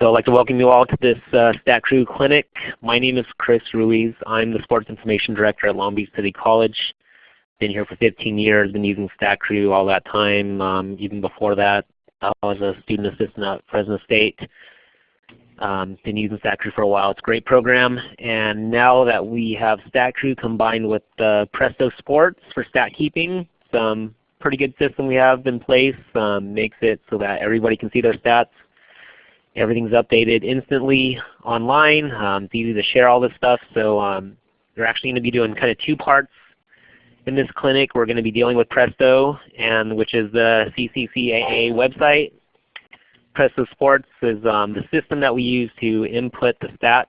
So I'd like to welcome you all to this Statcrew clinic. My name is Ruiz. I'm the Sports Information Director at Long Beach City College. Been here for 15 years, been using Statcrew all that time. Even before that, I was a student assistant at Fresno State. Been using Statcrew for a while. It's a great program. And now that we have Statcrew combined with Presto Sports for stat keeping, some pretty good system we have in place, makes it so that everybody can see their stats. Everything's updated instantly online. It's easy to share all this stuff. So we're actually going to be doing kind of two parts in this clinic. We're going to be dealing with Presto, which is the CCCAA website. Presto Sports is the system that we use to input the stats.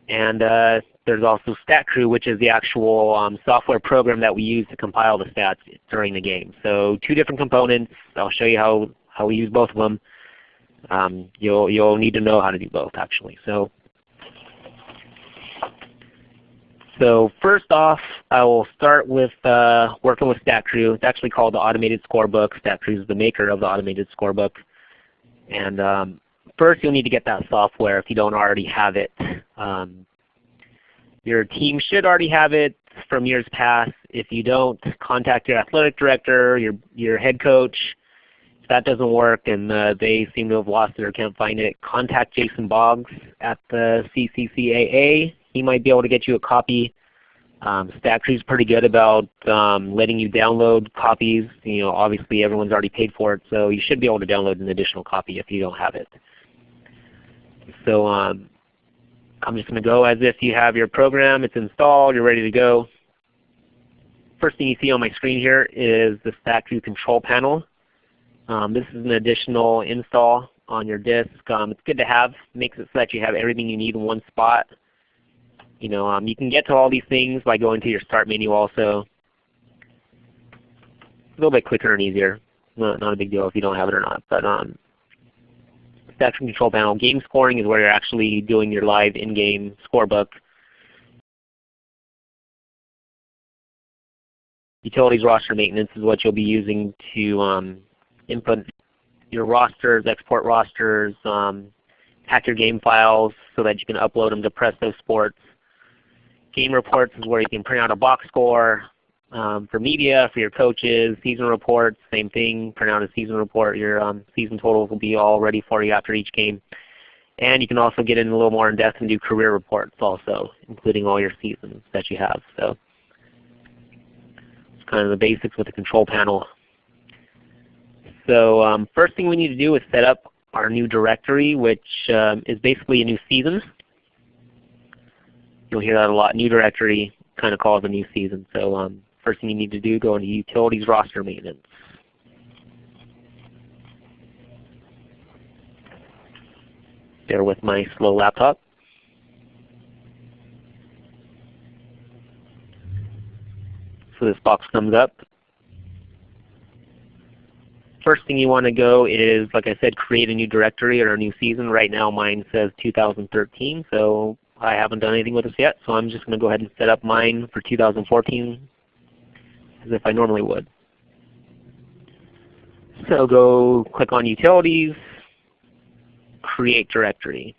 And there's also Statcrew, which is the actual software program that we use to compile the stats during the game. So two different components. I'll show you how we use both of them. You'll need to know how to do both, actually. So first off, I will start with working with Statcrew. It's actually called the Automated Scorebook. Statcrew is the maker of the Automated Scorebook. And first, you'll need to get that software if you don't already have it. Your team should already have it from years past. If you don't, contact your athletic director, your head coach. If that doesn't work and they seem to have lost it or can't find it, contact Jason Boggs at the CCCAA. He might be able to get you a copy. Statcrew is pretty good about letting you download copies. You know, obviously everyone's already paid for it, so you should be able to download an additional copy if you don't have it. So I'm just going to go as if you have your program. It's installed. You're ready to go. First thing you see on my screen here is the Statcrew control panel. This is an additional install on your disk. It's good to have. Makes it so that you have everything you need in one spot. You know, you can get to all these things by going to your start menu also. A little bit quicker and easier. Not a big deal if you don't have it or not. But Statcrew control panel. Game scoring is where you're actually doing your live in-game scorebook. Utilities roster maintenance is what you'll be using to input your rosters, export rosters, hack your game files so that you can upload them to Presto Sports. Game reports is where you can print out a box score for media, for your coaches. Season reports, same thing, print out a season report. Your season totals will be all ready for you after each game. And you can also get in a little more in depth and do career reports also, including all your seasons that you have. So it's kind of the basics with the control panel. So first thing we need to do is set up our new directory, which is basically a new season. You'll hear that a lot. New directory kind of calls a new season. So first thing you need to do, go into Utilities Roster Maintenance. Bear with my slow laptop. So this box comes up. First thing you want to go is, like I said, create a new directory or a new season. Right now mine says 2013, so I haven't done anything with this yet. So I'm just going to go ahead and set up mine for 2014 as if I normally would. So go click on Utilities, Create Directory.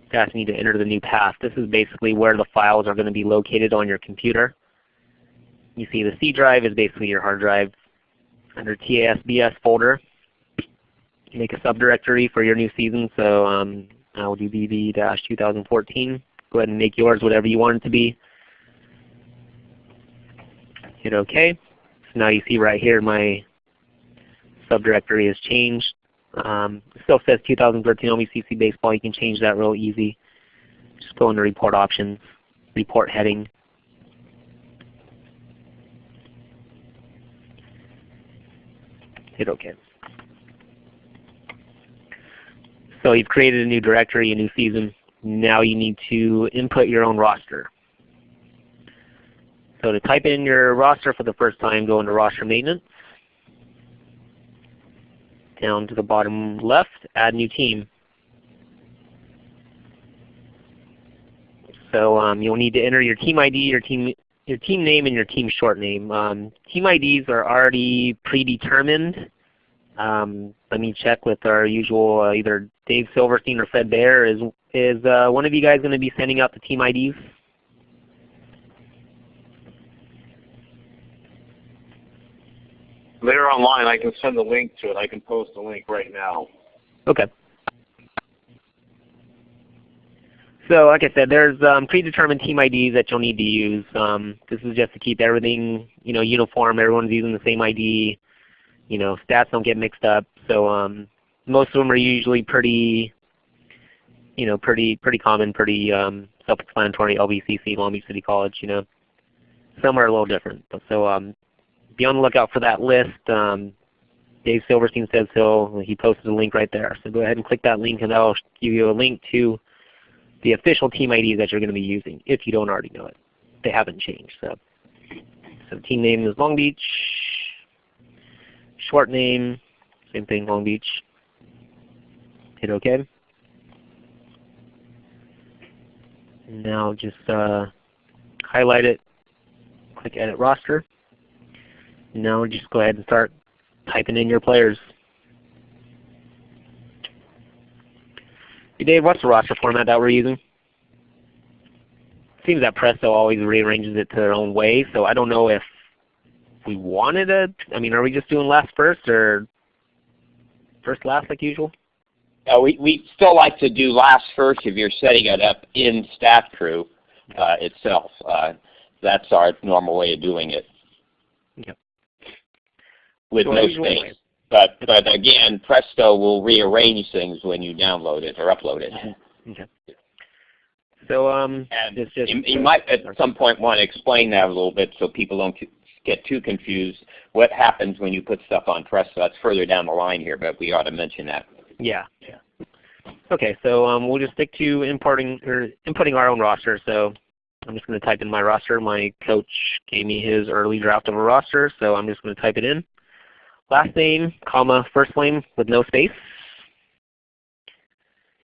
It's asking you to enter the new path. This is basically where the files are going to be located on your computer. You see the C drive is basically your hard drive. Under TASBS folder, you make a subdirectory for your new season. So I will do BB-2014. Go ahead and make yours whatever you want it to be. Hit OK. So now you see right here my subdirectory has changed. It still says 2013 OVCC Baseball. You can change that real easy. Just go into Report Options, Report Heading. Hit OK. So you've created a new directory, a new season. Now you need to input your own roster. So to type in your roster for the first time, go into Roster Maintenance. Down to the bottom left, Add New Team. So you'll need to enter your team ID, your team name, and your team short name. Team IDs are already predetermined Let me check with our usual either Dave Silverstein or Fred Bear. Is one of you guys going to be sending out the team IDs? They're online. I can send the link to it. I can post the link right now. Okay. So like I said, there's predetermined team IDs that you'll need to use. This is just to keep everything uniform. Everyone's using the same ID. Stats don't get mixed up. So most of them are usually pretty common, pretty self-explanatory. LBCC, Long Beach City College. Some are a little different. So be on the lookout for that list. Dave Silverstein says he posted a link right there. So go ahead and click that link, and that'll give you a link to the official team IDs that you're going to be using, if you don't already know it. They haven't changed. So team name is Long Beach. Short name, same thing, Long Beach. Hit OK. Now just highlight it, click Edit Roster. Now just go ahead and start typing in your players. Hey Dave, what's the roster format that we're using? It seems that Presto always rearranges it to their own way, so I don't know if we wanted it. Are we just doing last first or first last like usual? We still like to do last first if you're setting it up in Statcrew itself. That's our normal way of doing it. Yep. With no space. But again, Presto will rearrange things when you download it or upload it. Okay. So you might at some point want to explain that a little bit so people don't get too confused. What happens when you put stuff on Presto? That's further down the line here, but we ought to mention that. Yeah. Okay, so we'll just stick to inputting our own roster. So I'm just going to type in my roster. My coach gave me his early draft of a roster, so I'm just going to type it in. Last name, comma, first name with no space.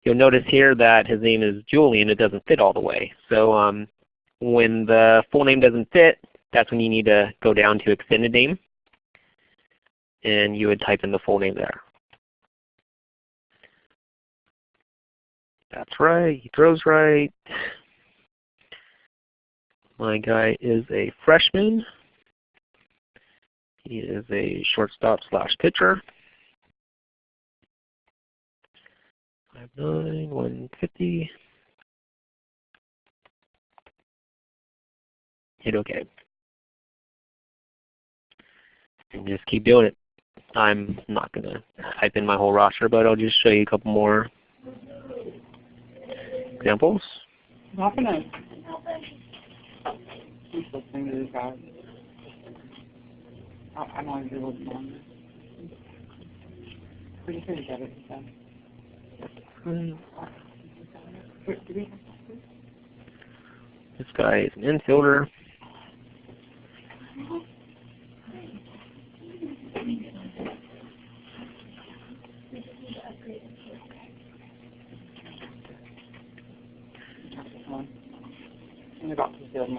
You'll notice here that his name is Julian. It doesn't fit all the way. So when the full name doesn't fit, that's when you need to go down to extended name, and you would type in the full name there. That's right. He throws right. My guy is a freshman. He is a shortstop / pitcher. 5'9", 150. Hit OK. And just keep doing it. I'm not going to type in my whole roster, but I'll just show you a couple more examples. Not gonna. He's listening to these guys. I don't want to do what's on. We're just gonna get it. This guy is an infielder.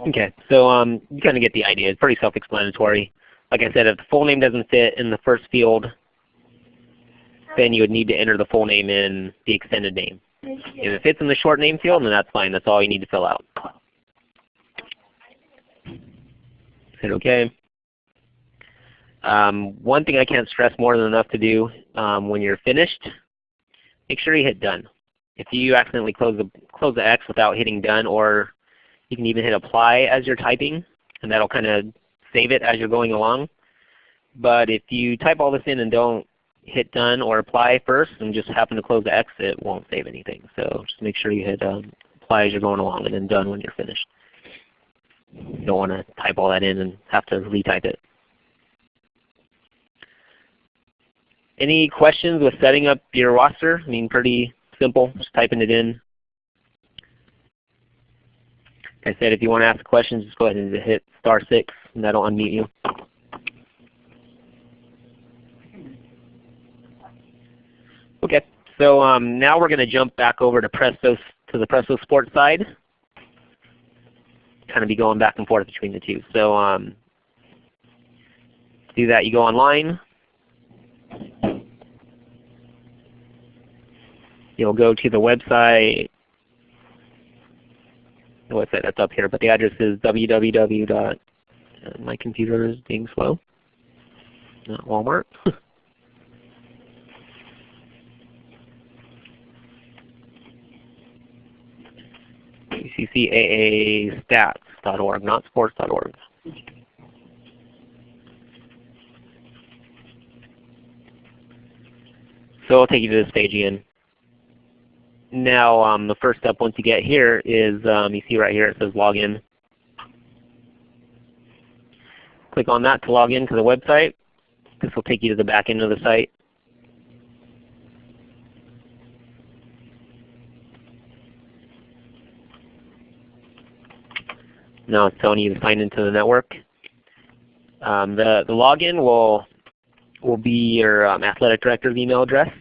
Okay, so you kind of get the idea. It's pretty self-explanatory. Like I said, if the full name doesn't fit in the first field, then you would need to enter the full name in the extended name. If it fits in the short name field, then that's fine. That's all you need to fill out. Hit OK. One thing I can't stress more than enough to do when you're finished, make sure you hit done. If you accidentally close the X without hitting done, or you can even hit apply as you're typing, and that'll kind of save it as you're going along. But if you type all this in and don't hit done or apply first and just happen to close the X, it won't save anything. So just make sure you hit apply as you're going along and then done when you're finished. You don't want to type all that in and have to retype it. Any questions with setting up your roster? Pretty simple, just typing it in. Like I said, if you want to ask questions, just go ahead and hit *6, and that'll unmute you. Okay, so now we're going to jump back over to the Presto Sports side. Kind of be going back and forth between the two. So to do that, you go online. You'll go to the website. The website that's up here, but the address is www. My computer is being slow. Not Walmart. CCCAA stats.org, not sports.org. So I'll take you to this page again. Now the first step once you get here is, you see right here it says login. Click on that to log in to the website. This will take you to the back end of the site. Now it's telling you to sign into the network. The login will be your athletic director's email address,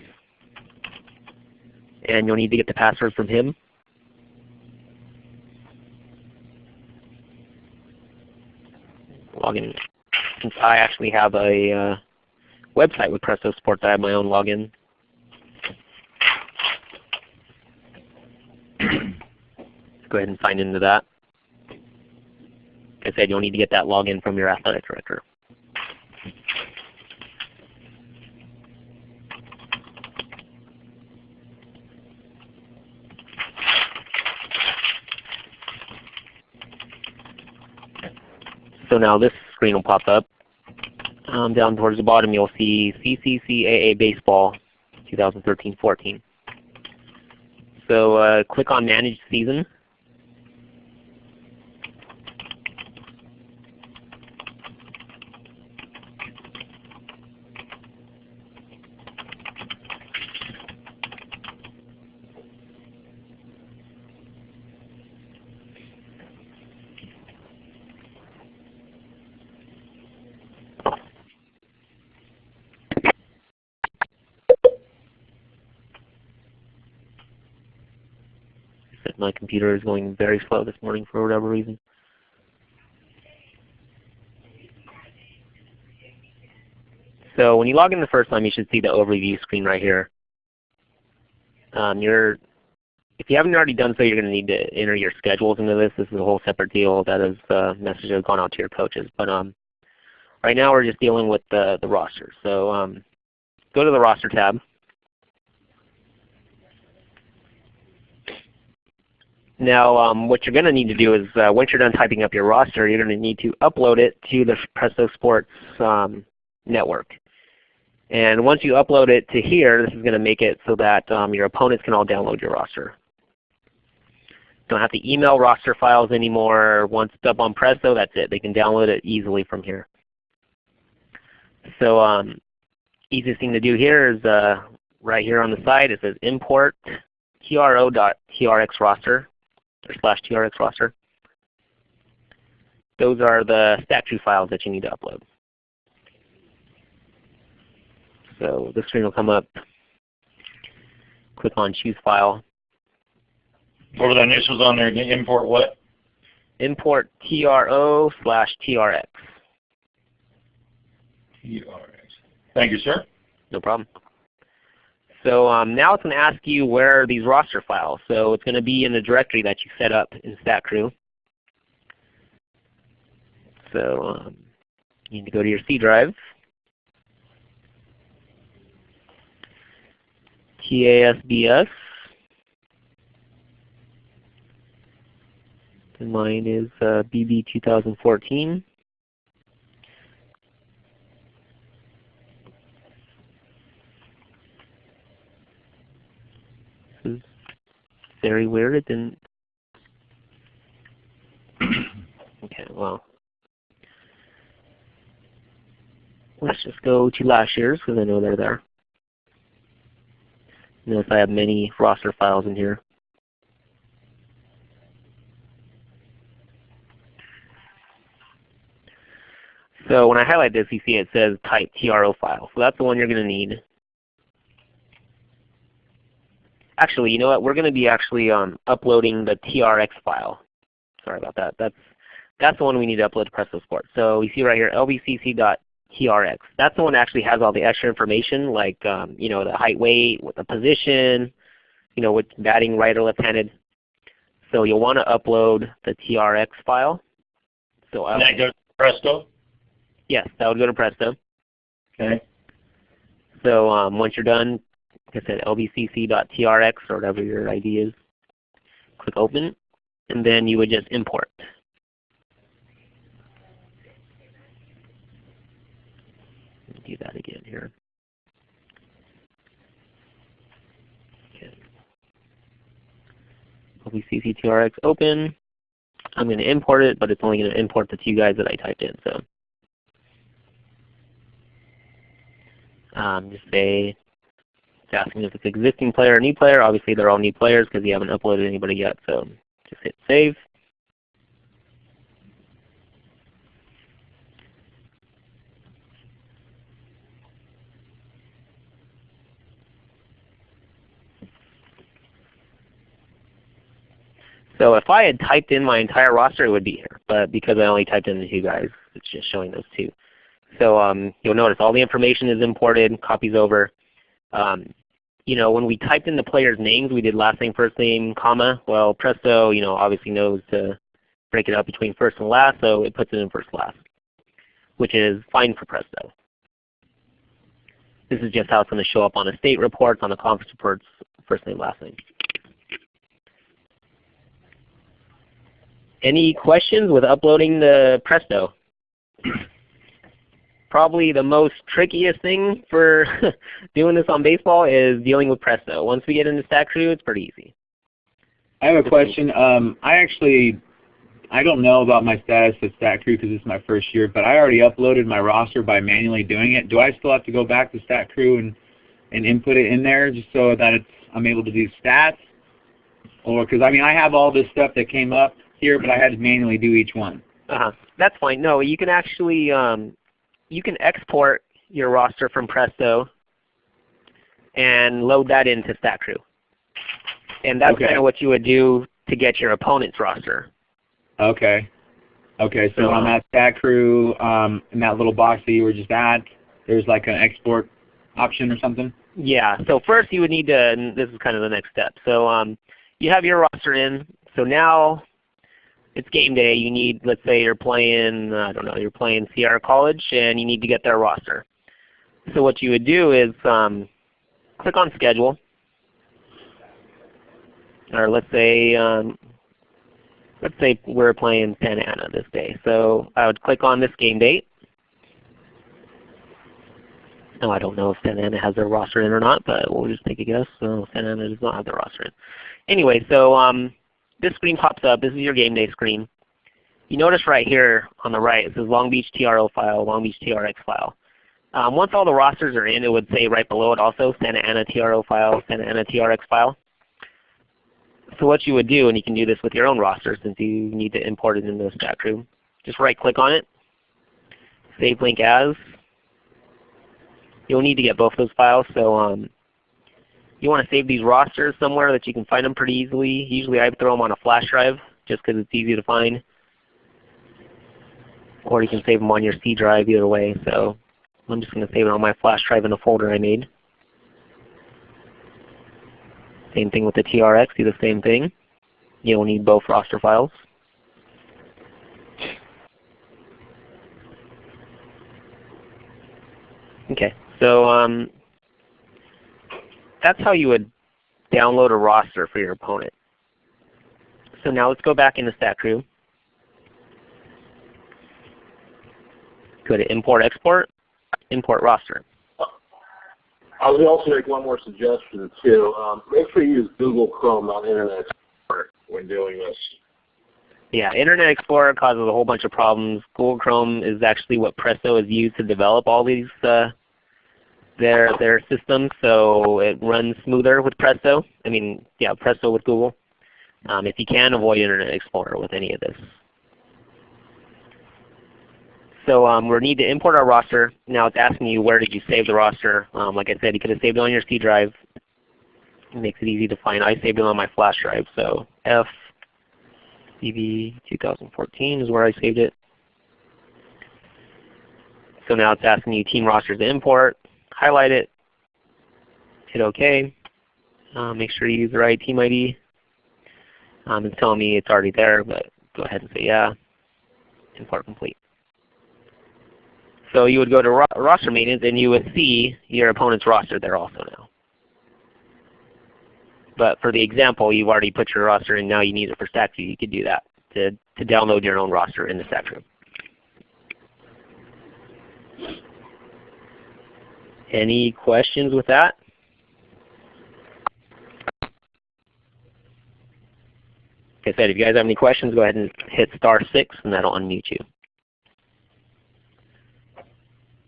and you'll need to get the password from him. Login. Since I actually have a website with Presto Sports, I have my own login. Go ahead and sign into that. Like I said, you'll need to get that login from your athletic director. So now this screen will pop up. Down towards the bottom you'll see CCCAA Baseball 2013-14. So click on Manage Season. My computer is going very slow this morning for whatever reason. So when you log in the first time, you should see the overview screen right here. If you haven't already done so, you're going to need to enter your schedules into this. This is a whole separate deal. That is a message that has gone out to your coaches. But right now we're just dealing with the roster. So go to the roster tab. Now what you're going to need to do is once you're done typing up your roster, you're going to need to upload it to the Presto Sports network. And once you upload it to here, this is going to make it so that your opponents can all download your roster. Don't have to email roster files anymore. Once it's up on Presto, that's it. They can download it easily from here. So easiest thing to do here is right here on the side. It says import tro.trx roster or /trx roster. Those are the Statcrew files that you need to upload. So this screen will come up. Click on Choose File. What were the initials on there? Import what? Import tro/trx. TRX. Thank you, sir. No problem. So now it's going to ask you where are these roster files. So it's going to be in the directory that you set up in Statcrew. So you need to go to your C drive. TASBS. And mine is BB 2014. This is very weird. It didn't. Okay, well. Let's just go to last year's because I know they're there. Notice I have many roster files in here. So when I highlight this, you see it says type TRO file. So that's the one you're going to need. Actually, you know what? We're going to be actually uploading the TRX file. Sorry about that. That's the one we need to upload to Presto Sports. So you see right here, lbcc.trx. That's the one that actually has all the extra information, like you know, the height, weight, with the position, with batting right or left-handed. So you'll want to upload the TRX file. So And that goes to Presto? yes, that would go to Presto. Okay. So once you're done, like I said, lbcc.trx or whatever your ID is, click Open, and then you would just import. Let me do that again here. Okay. lbcc.trx open. I'm going to import it, but it's only going to import the 2 guys that I typed in. So just say it's asking if it's existing player or new player. Obviously, they're all new players because you haven't uploaded anybody yet. So just hit save. So if I had typed in my entire roster, it would be here. But because I only typed in the 2 guys, it's just showing those 2. So you'll notice all the information is imported, copies over. When we typed in the players' names, we did last name, first name, comma. Well, Presto, obviously knows to break it up between first and last, so it puts it in first last, which is fine for Presto. This is just how it's going to show up on the state reports, on the conference reports, first name, last name. Any questions with uploading the Presto? Probably the most trickiest thing for doing this on baseball is dealing with Presto. Once we get into Statcrew, it's pretty easy. I have a question. I don't know about my status at Statcrew because it's my first year, but I already uploaded my roster by manually doing it. Do I still have to go back to Statcrew and input it in there just so that I'm able to do stats? Or because I have all this stuff that came up here, but I had to manually do each one. That's fine. No, you can actually you can export your roster from Presto and load that into Statcrew. And that's kind of what you would do to get your opponent's roster. Okay. Okay, so on that Statcrew, in that little box that you were just at, there's like an export option or something? Yeah, so first you would need to, and this is kind of the next step. So you have your roster in. So now it's game day. You need, let's say you're playing, you're playing Sierra College and you need to get their roster. So what you would do is click on schedule. Or let's say we're playing Santa Ana this day. So I would click on this game date. Now I don't know if Santa Ana has their roster in or not, but we'll just take a guess. So Santa Ana does not have their roster in. Anyway, so this screen pops up. This is your game day screen. You notice right here on the right, it says Long Beach TRO file, Long Beach TRX file. Once all the rosters are in, it would say right below it also Santa Ana TRO file, Santa Ana TRX file. So what you would do, and you can do this with your own roster since you need to import it into Statcrew, just right click on it, save link as. You'll need to get both those files. So you want to save these rosters somewhere that you can find them pretty easily. Usually I throw them on a flash drive just because it's easy to find. Or you can save them on your C drive, either way. So I'm just going to save it on my flash drive in a folder I made. Same thing with the TRX, do the same thing. You'll need both roster files. Okay, so that's how you would download a roster for your opponent. So now let's go back into Statcrew. Go to Import Export, Import Roster. I would also make one more suggestion too. Make sure you use Google Chrome, not Internet Explorer, when doing this. Yeah, Internet Explorer causes a whole bunch of problems. Google Chrome is actually what Presto has used to develop all these their systems, so it runs smoother with Presto. Presto with Google. If you can, avoid Internet Explorer with any of this. So we need to import our roster. Now it's asking you where did you save the roster. Like I said, you could have saved it on your C drive. It makes it easy to find. I saved it on my flash drive. So FCB 2014 is where I saved it. So now it's asking you team rosters to import. Highlight it. Hit OK. Make sure you use the right team ID. It's telling me it's already there, but go ahead and say yeah. Import complete. So you would go to roster maintenance and you would see your opponent's roster there also now. But for the example, you've already put your roster in, now you need it for Statcrew. You could do that to download your own roster in the Statcrew. Any questions with that? Like I said, if you guys have any questions, go ahead and hit *6 and that'll unmute you.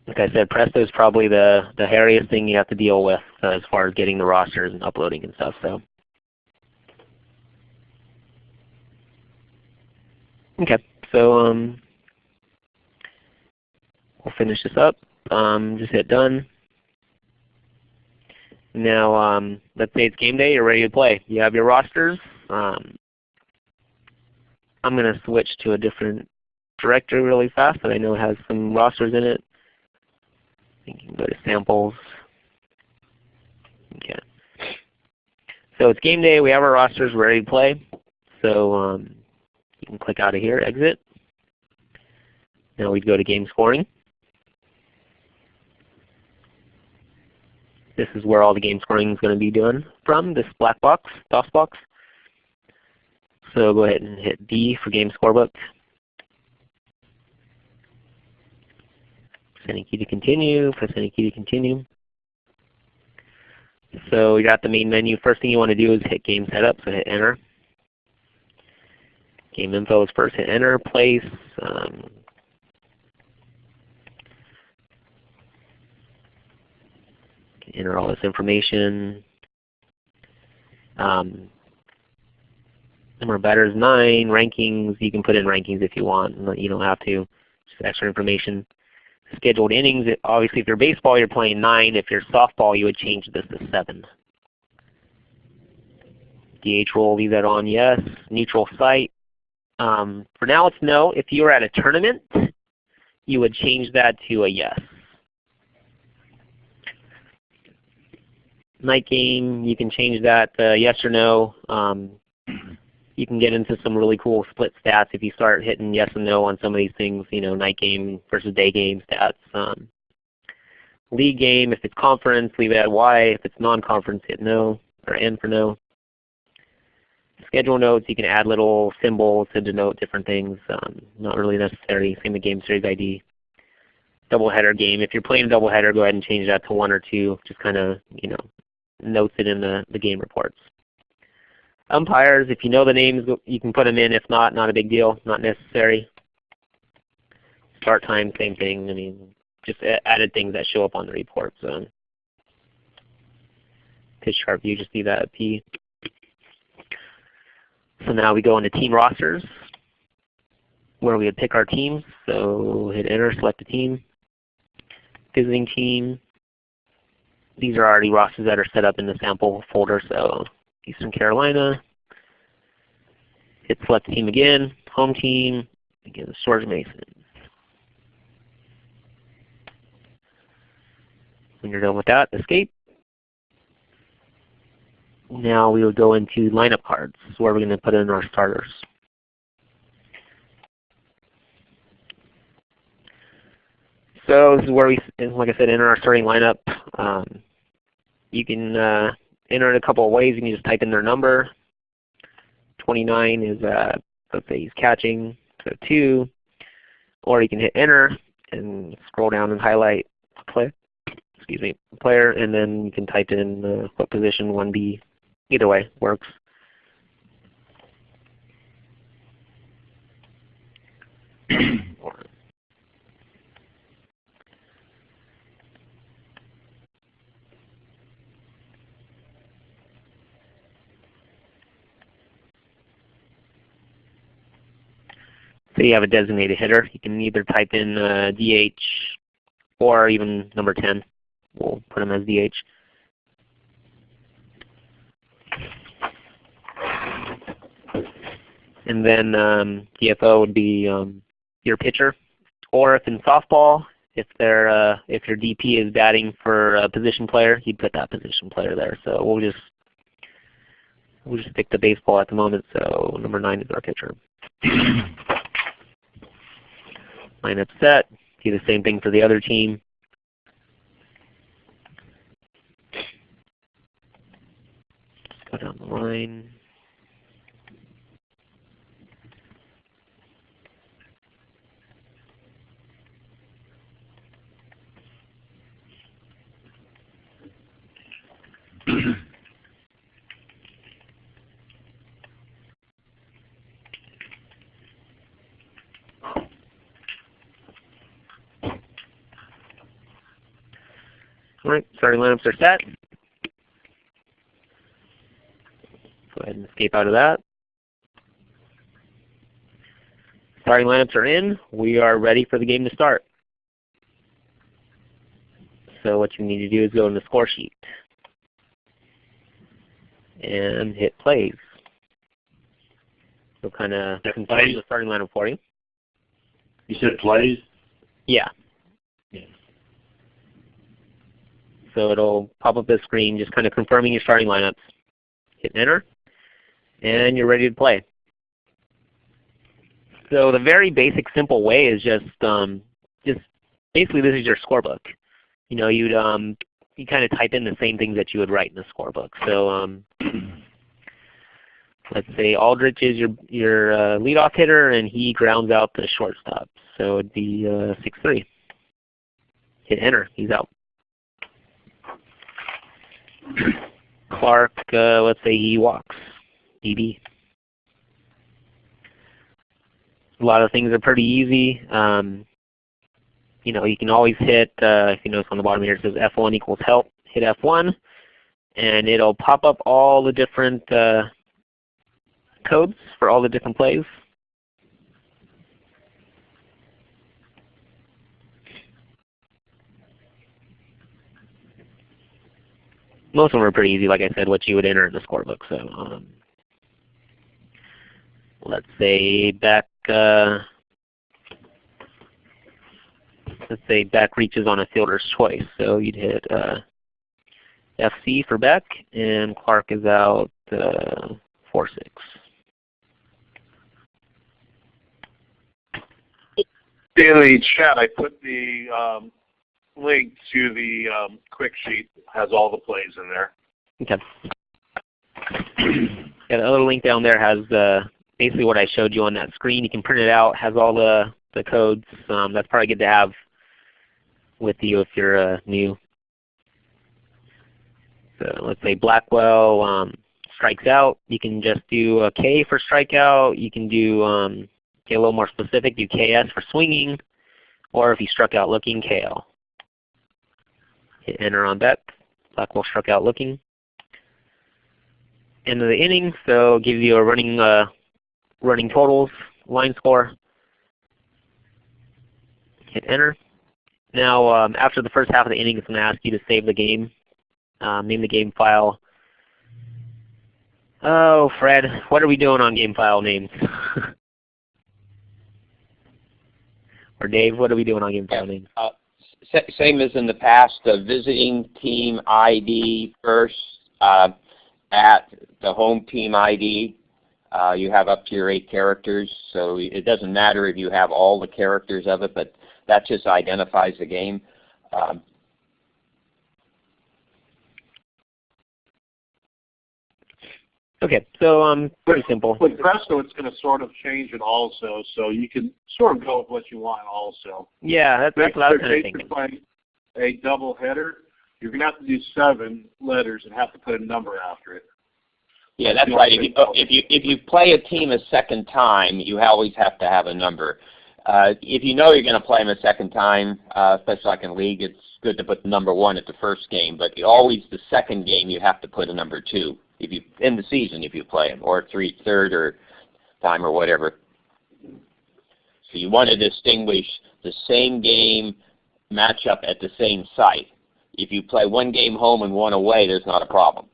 Like I said, Presto is probably the hairiest thing you have to deal with as far as getting the rosters and uploading and stuff. So, okay, so we'll finish this up. Just hit done. Now, let's say it's game day. You're ready to play. You have your rosters. I'm going to switch to a different directory really fast that I know has some rosters in it. You can go to samples. Okay. So it's game day. We have our rosters ready to play. So you can click out of here, exit. Now we'd go to game scoring. This is where all the game scoring is going to be done from, this black box, DOS box. So go ahead and hit D for game scorebook. Press any key to continue, press any key to continue. So you're at the main menu. First thing you want to do is hit game setup, so hit enter. Game info is first, hit enter, place. Enter all this information. Number of batters 9, rankings, you can put in rankings if you want, you don't have to, just extra information. Scheduled innings, obviously if you're baseball you're playing 9, if you're softball you would change this to 7. DH role, leave that on, yes. Neutral site, for now it's no. If you were at a tournament, you would change that to a yes. Night game, you can change that yes or no. You can get into some really cool split stats if you start hitting yes and no on some of these things, you know, night game versus day game stats. League game, if it's conference, leave it at Y. If it's non-conference, hit no, or N for no. Schedule notes, you can add little symbols to denote different things. Not really necessary. Same with game series ID. Doubleheader game, if you're playing a doubleheader, go ahead and change that to 1 or 2. Just kind of, you know, notes it in the game reports. Umpires, if you know the names, you can put them in. If not, not a big deal, not necessary. Start time, same thing. I mean, just added things that show up on the report. So pitch chart view, just leave that at P. So now we go into team rosters, where we would pick our teams. So hit enter, select a team. Visiting team. These are already rosters that are set up in the sample folder. So Eastern Carolina. Hit select team again. Home team. Again, George Mason. When you're done with that, escape. Now we will go into lineup cards, where we're going to put in our starters. So this is where we, like I said, enter our starting lineup. You can enter it a couple of ways. You can just type in their number. 29 is, let's say he's catching, so 2. Or you can hit enter and scroll down and highlight player, and then you can type in what position 1B. Either way works. So you have a designated hitter. You can either type in DH or even number 10. We'll put him as DH. And then DFO would be your pitcher. Or if in softball, if your DP is batting for a position player, you'd put that position player there. So we'll just We'll just stick to baseball at the moment, so number 9 is our pitcher. Lineup set. Do the same thing for the other team. Go down the line. All right, starting lineups are set. Go ahead and escape out of that. Starting lineups are in. We are ready for the game to start. So what you need to do is go in the score sheet and hit plays. So kind of confirm the starting lineup for you. You said plays? Yeah. Yes. So it'll pop up this screen just kind of confirming your starting lineups. Hit enter, and you're ready to play. So the very basic, simple way is just basically this is your scorebook. You know, you kind of type in the same things that you would write in the scorebook. So let's say Aldrich is your leadoff hitter, and he grounds out the shortstop. So it'd be 6-3. Hit enter. He's out. Clark, let's say he walks. DB. A lot of things are pretty easy. You know, you can always hit, if you notice on the bottom here, it says F1 equals help. Hit F1, and it'll pop up all the different codes for all the different plays. Most of them are pretty easy, like I said, what you would enter in the scorebook. So let's say Beck reaches on a fielder's choice. So you'd hit FC for Beck, and Clark is out 4-6. In the chat, I put the link to the quick sheet. Has all the plays in there. Okay. Yeah, the other link down there has basically what I showed you on that screen. You can print it out. Has all the codes. That's probably good to have with you if you're new. So let's say Blackwell strikes out. You can just do a K for strikeout. You can do get a little more specific. Do KS for swinging, or if he struck out looking, KL. Hit enter on Beck. Blackwell struck out looking. End of the inning, so gives you a running totals, line score. Hit enter. Now, after the first half of the inning, it's going to ask you to save the game. Name the game file. Oh, Fred, what are we doing on game file names? Or Dave, what are we doing on game file names? Same as in the past, the visiting team ID first at the home team ID. You have up to your 8 characters, so it doesn't matter if you have all the characters of it, but that just identifies the game. Okay, so pretty simple. With Presto, it's going to sort of change it also, so you can sort of go with what you want also. Yeah, that's what I was kind of thinking. Play a double header, you're going to have to do 7 letters and have to put a number after it. Yeah, that's right. If you play a team a second time, you always have to have a number. If you know you're going to play them a second time, especially like in league, it's good to put the number 1 at the first game. But always the second game, you have to put a number 2 if you in the season if you play them, or third or time or whatever. So you want to distinguish the same game matchup at the same site. If you play one game home and one away, there's not a problem.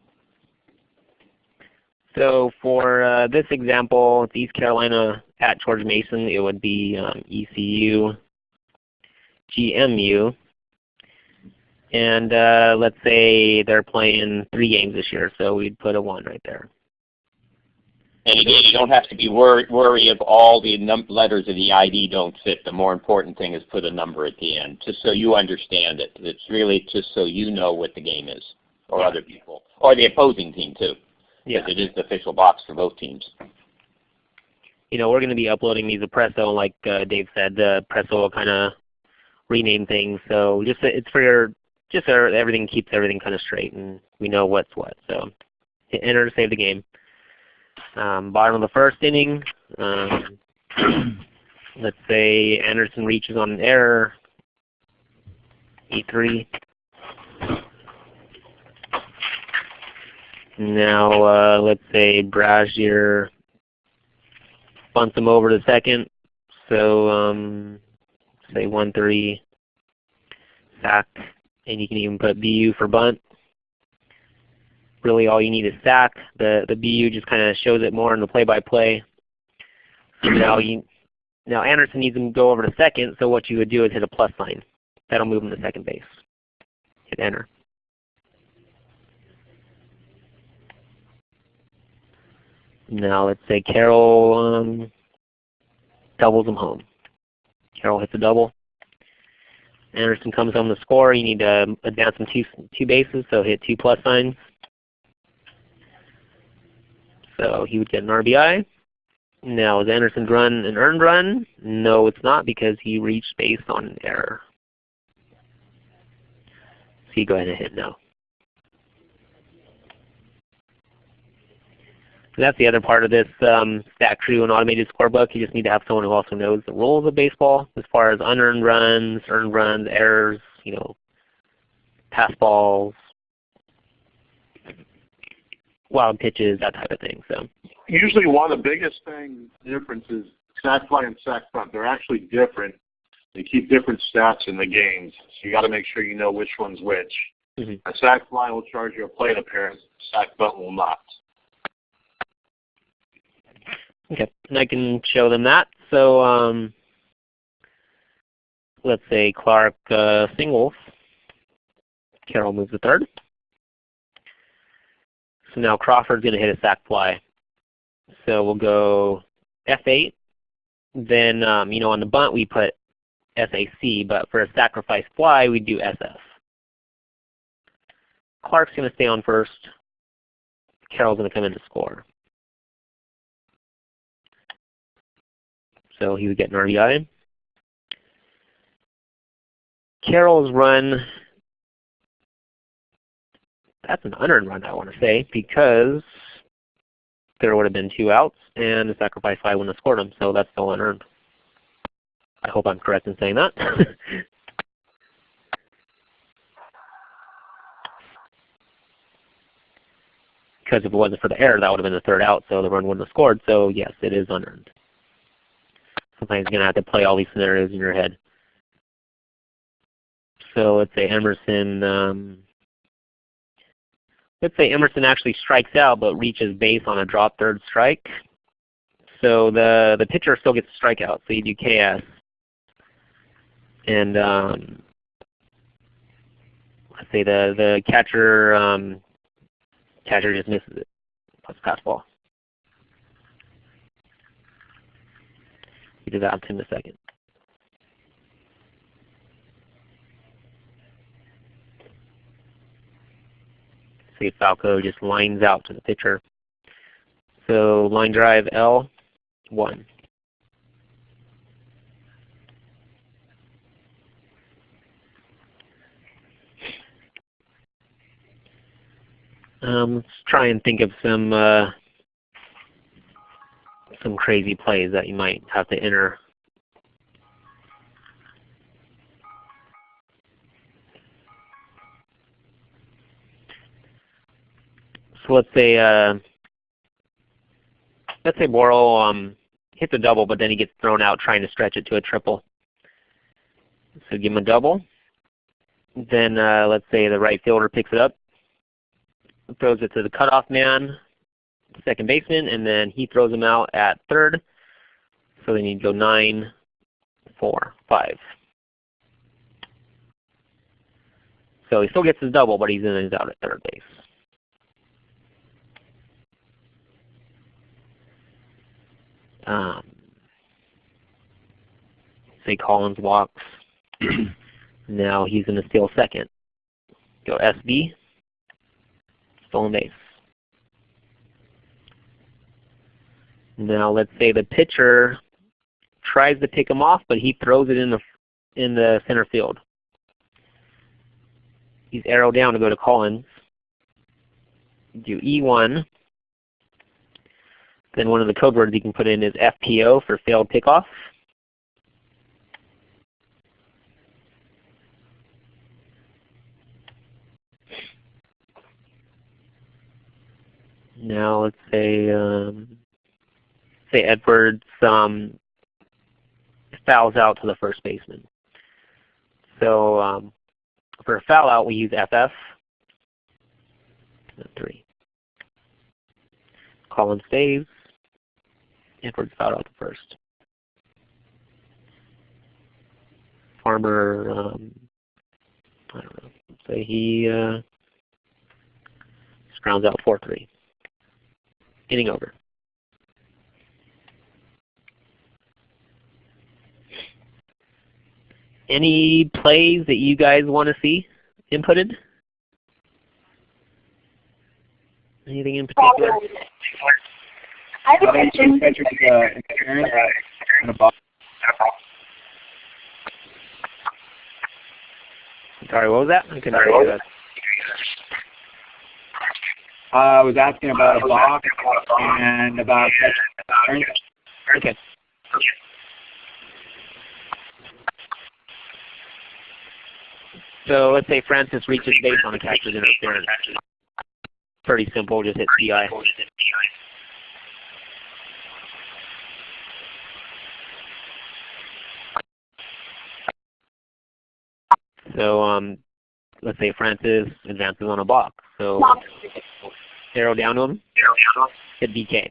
So for this example, it's East Carolina at George Mason. It would be ECU, GMU. And let's say they're playing 3 games this year, so we'd put a 1 right there. And again, you don't have to be worry if all the letters of the ID don't fit. The more important thing is put a number at the end, just so you understand it. It's really just so you know what the game is, or other people, or the opposing team too. Yeah. Because it is the official box for both teams. You know, we're going to be uploading these to Presso, and like Dave said, Presso will kind of rename things. So just it's for your, just so everything keeps everything kind of straight, and we know what's what. So hit enter to save the game. Bottom of the first inning, let's say Anderson reaches on an error, E3. Now let's say Brazier bunts him over to second, so say 1-3 sack, and you can even put BU for bunt. Really all you need is sack. The BU just kind of shows it more in the play-by-play. So now Anderson needs him to go over to second, so what you would do is hit a plus sign. That'll move him to second base. Hit enter. Now let's say Carroll doubles him home. Carroll hits a double. Anderson comes home to score. You need to advance him two bases, so hit 2 plus signs. So he would get an RBI. Now is Anderson's run an earned run? No, it's not, because he reached base on an error. So you go ahead and hit no. So that's the other part of this Statcrew and automated scorebook. You just need to have someone who also knows the rules of baseball as far as unearned runs, earned runs, errors, you know, pass balls, wild pitches, that type of thing. So usually one of the biggest differences, sack fly and sack bunt, they're actually different. They keep different stats in the games, so you got to make sure you know which one's which. Mm-hmm. A sack fly will charge you a plate appearance. Sack bunt will not. okay, and I can show them that. So let's say Clark singles. Carroll moves to third. So now Crawford's going to hit a sac fly. So we'll go F8. Then, you know, on the bunt we put SAC, but for a sacrifice fly we do SF. Clark's going to stay on first. Carroll's going to come in to score. So he would get an RBI. Carroll's run, that's an unearned run, I want to say, because there would have been 2 outs and the sacrifice fly wouldn't have scored him, so that's still unearned. I hope I'm correct in saying that. Because if it wasn't for the error, that would have been the 3rd out, so the run wouldn't have scored. So yes, it is unearned. Sometimes you're going to have to play all these scenarios in your head. So let's say Emerson actually strikes out but reaches base on a drop 3rd strike. So the pitcher still gets a strikeout. So you do KS. And let's say the catcher just misses it. Plus fastball. We do that in a second. See, Falco just lines out to the pitcher. So line drive L, 1. Let's try and think of some crazy plays that you might have to enter. So let's say Borrell hits a double, but then he gets thrown out trying to stretch it to a triple. So give him a double. Then let's say the right fielder picks it up, throws it to the cutoff man, second baseman, and then he throws him out at third. So then you go 9, 4, 5. So he still gets his double, but he's in and he's out at third base. Say Collins walks. Now he's going to steal second. Go SB, stolen base. Now let's say the pitcher tries to pick him off, but he throws it in the center field. He's arrow down to go to Collins. Do E1. Then one of the code words you can put in is FPO for failed pickoff. Now let's say Edwards fouls out to the first baseman. So for a foul out, we use FF. 3. Collins stays. Edwards fouled out to first. Farmer, I don't know. Say he grounds out 4-3. Inning over. Any plays that you guys want to see inputted? Anything in particular? I have a question. Sorry, what was that? I couldn't hear that. I was asking about a box and about turns. Okay. So let's say Francis reaches base on a catcher's interference. Pretty simple, just hit CI. So let's say Francis advances on a block. So arrow down to him, hit DK.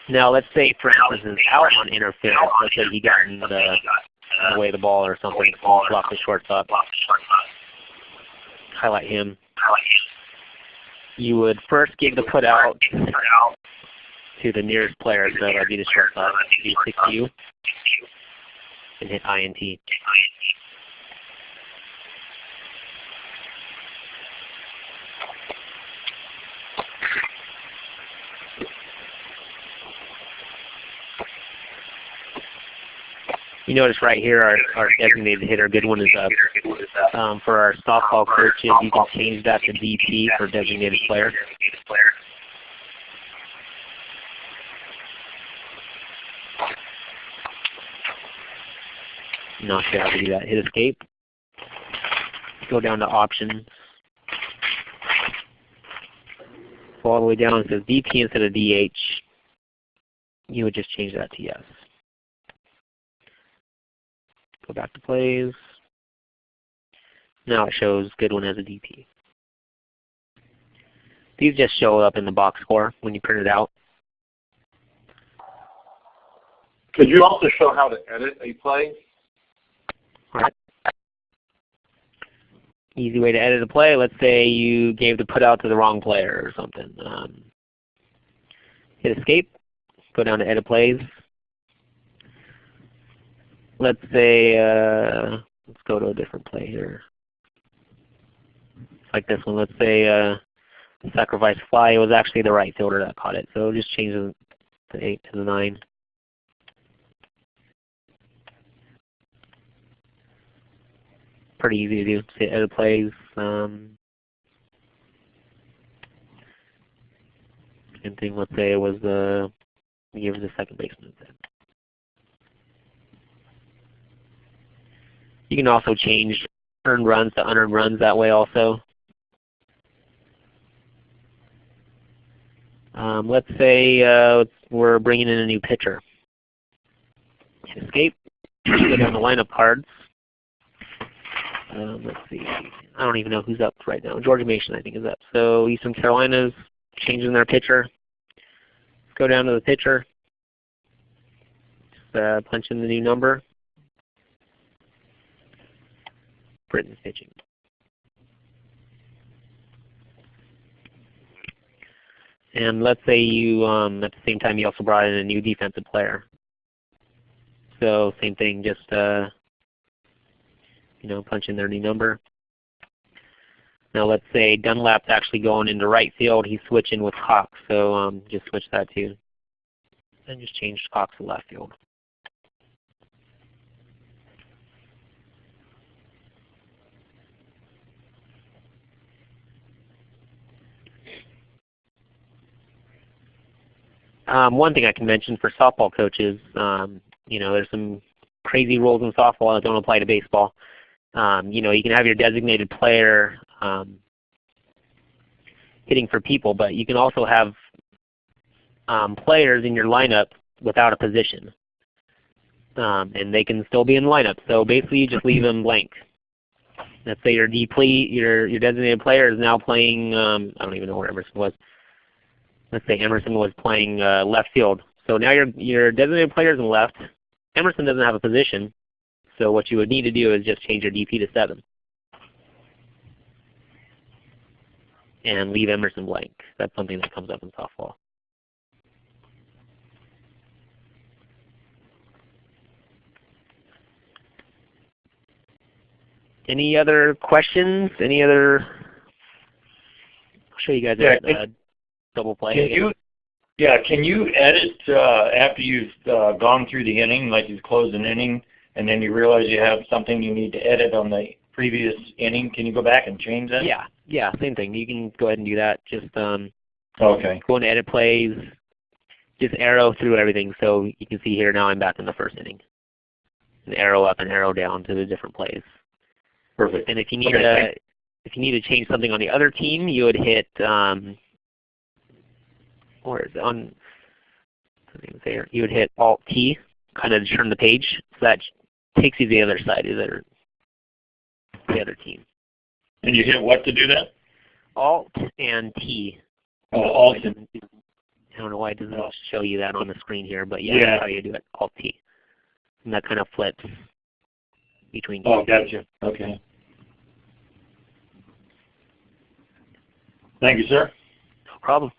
Now let's say Francis is out on interference. Let's say he got in the way of the ball or something, blocked the shortstop. Highlight him. You would first give the put out to the nearest player, so that'd be the shortstop. Do 6U and hit INT. You notice right here our designated hitter, good one is up. For our softball coaches, you can change that to DP for designated player. Not sure how to do that. Hit escape. Go down to options. Go all the way down. It says DP instead of DH. You would just change that to yes. Go back to plays. Now it shows Goodwin as a DP. These just show up in the box score when you print it out. Could you also show how to edit a play? Alright. Easy way to edit a play. Let's say you gave the put out to the wrong player or something. Hit escape. Go down to edit plays. Let's say, let's go to a different play here. Like this one. Let's say sacrifice fly. It was actually the right fielder that caught it. So just change the 8 to the 9. Pretty easy to do. Say edit plays. Same thing. Let's say it was give the second baseman instead. You can also change earned runs to unearned runs that way also. Let's say we're bringing in a new pitcher. Hit escape. Go down the lineup cards. Let's see. I don't even know who's up right now. Georgia Mason, I think, is up. So Eastern Carolina's changing their pitcher. Let's go down to the pitcher. Just punch in the new number. Britain's pitching. And let's say you, at the same time, you also brought in a new defensive player. So same thing, just punch in their new number. Now let's say Dunlap's actually going into right field. He's switching with Cox, so just switch that too. And just change Cox to left field. One thing I can mention for softball coaches, there's some crazy rules in softball that don't apply to baseball. You can have your designated player hitting for people, but you can also have players in your lineup without a position, and they can still be in the lineup. So basically, you just leave them blank. Let's say your designated player is now playing. I don't even know where Emerson was. Let's say Emerson was playing left field. So now your designated player is in left. Emerson doesn't have a position. So what you would need to do is just change your DP to 7. And leave Emerson blank. That's something that comes up in softball. Any other questions? I'll show you guys a double play. Can you edit after you've gone through the inning, like you've closed an inning, and then you realize you have something you need to edit on the previous inning? Can you go back and change that? Yeah, same thing. You can go ahead and do that. Just okay. Go into edit plays, just arrow through everything. So you can see here now I'm back in the first inning. An arrow up and arrow down to the different plays. Perfect. And if you need to change something on the other team, you would hit you would hit Alt T, kind of to turn the page, so that takes you to the other side of the other team. And you hit what to do that? Alt and T. Oh, Alt. I don't know why it doesn't show you that on the screen here, but yeah, that's how you do it. Alt T, and that kind of flips between. Oh, gotcha. Okay. Thank you, sir. No problem.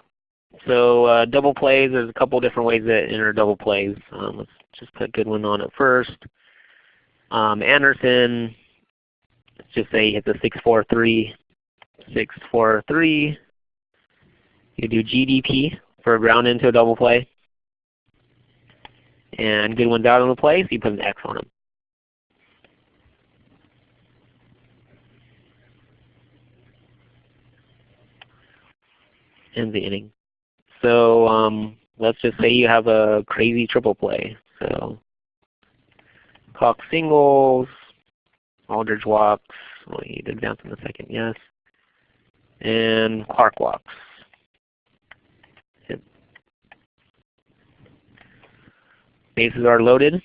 So double plays, there's a couple different ways to enter double plays. Let's just put a good one on it first. Anderson, let's just say he hits a 6-4-3. 6-4-3. You do GDP for a ground into a double play. And good one's out on the play, so you put an X on him. Ends the inning. So let's just say you have a crazy triple play. So Cox singles, Aldridge walks, well, he did advance in a second, yes. And Clark walks. Yep. Bases are loaded.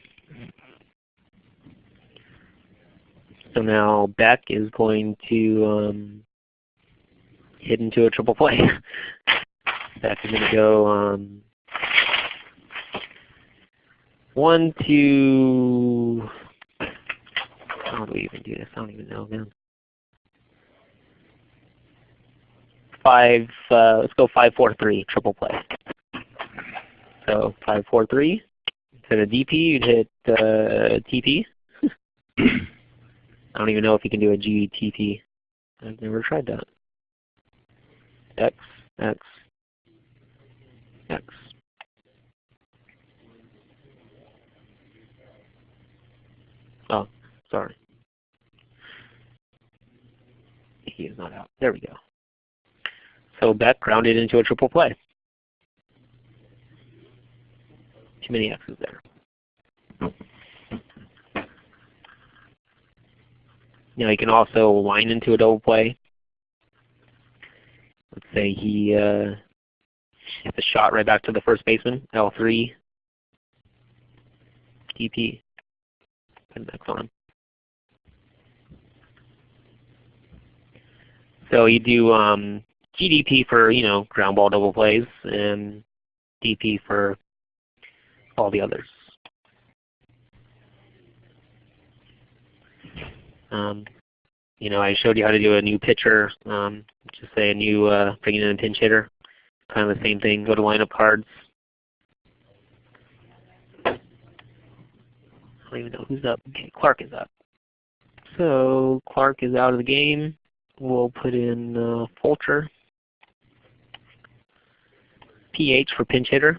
So now Beck is going to hit into a triple play. Beck is going to go 1, 2. How do we even do this? I don't even know, man. 5. Let's go 5-4-3 triple play. So 5-4-3. Instead of DP, you'd hit TP. I don't even know if you can do a GTP. I've never tried that. X, X, X. Oh, sorry. He is not out. There we go. So Beck grounded into a triple play. Too many X's there. Now you can also line into a double play. Let's say he hits a shot right back to the first baseman, L3, DP, put an X on him. So you do GDP for, ground ball double plays, and DP for all the others. I showed you how to do a new pitcher, just say a new bringing in a pinch hitter. kind of the same thing. Go to lineup cards. I don't even know who's up. Okay, Clark is up. So Clark is out of the game. We'll put in Fulcher. PH for pinch hitter.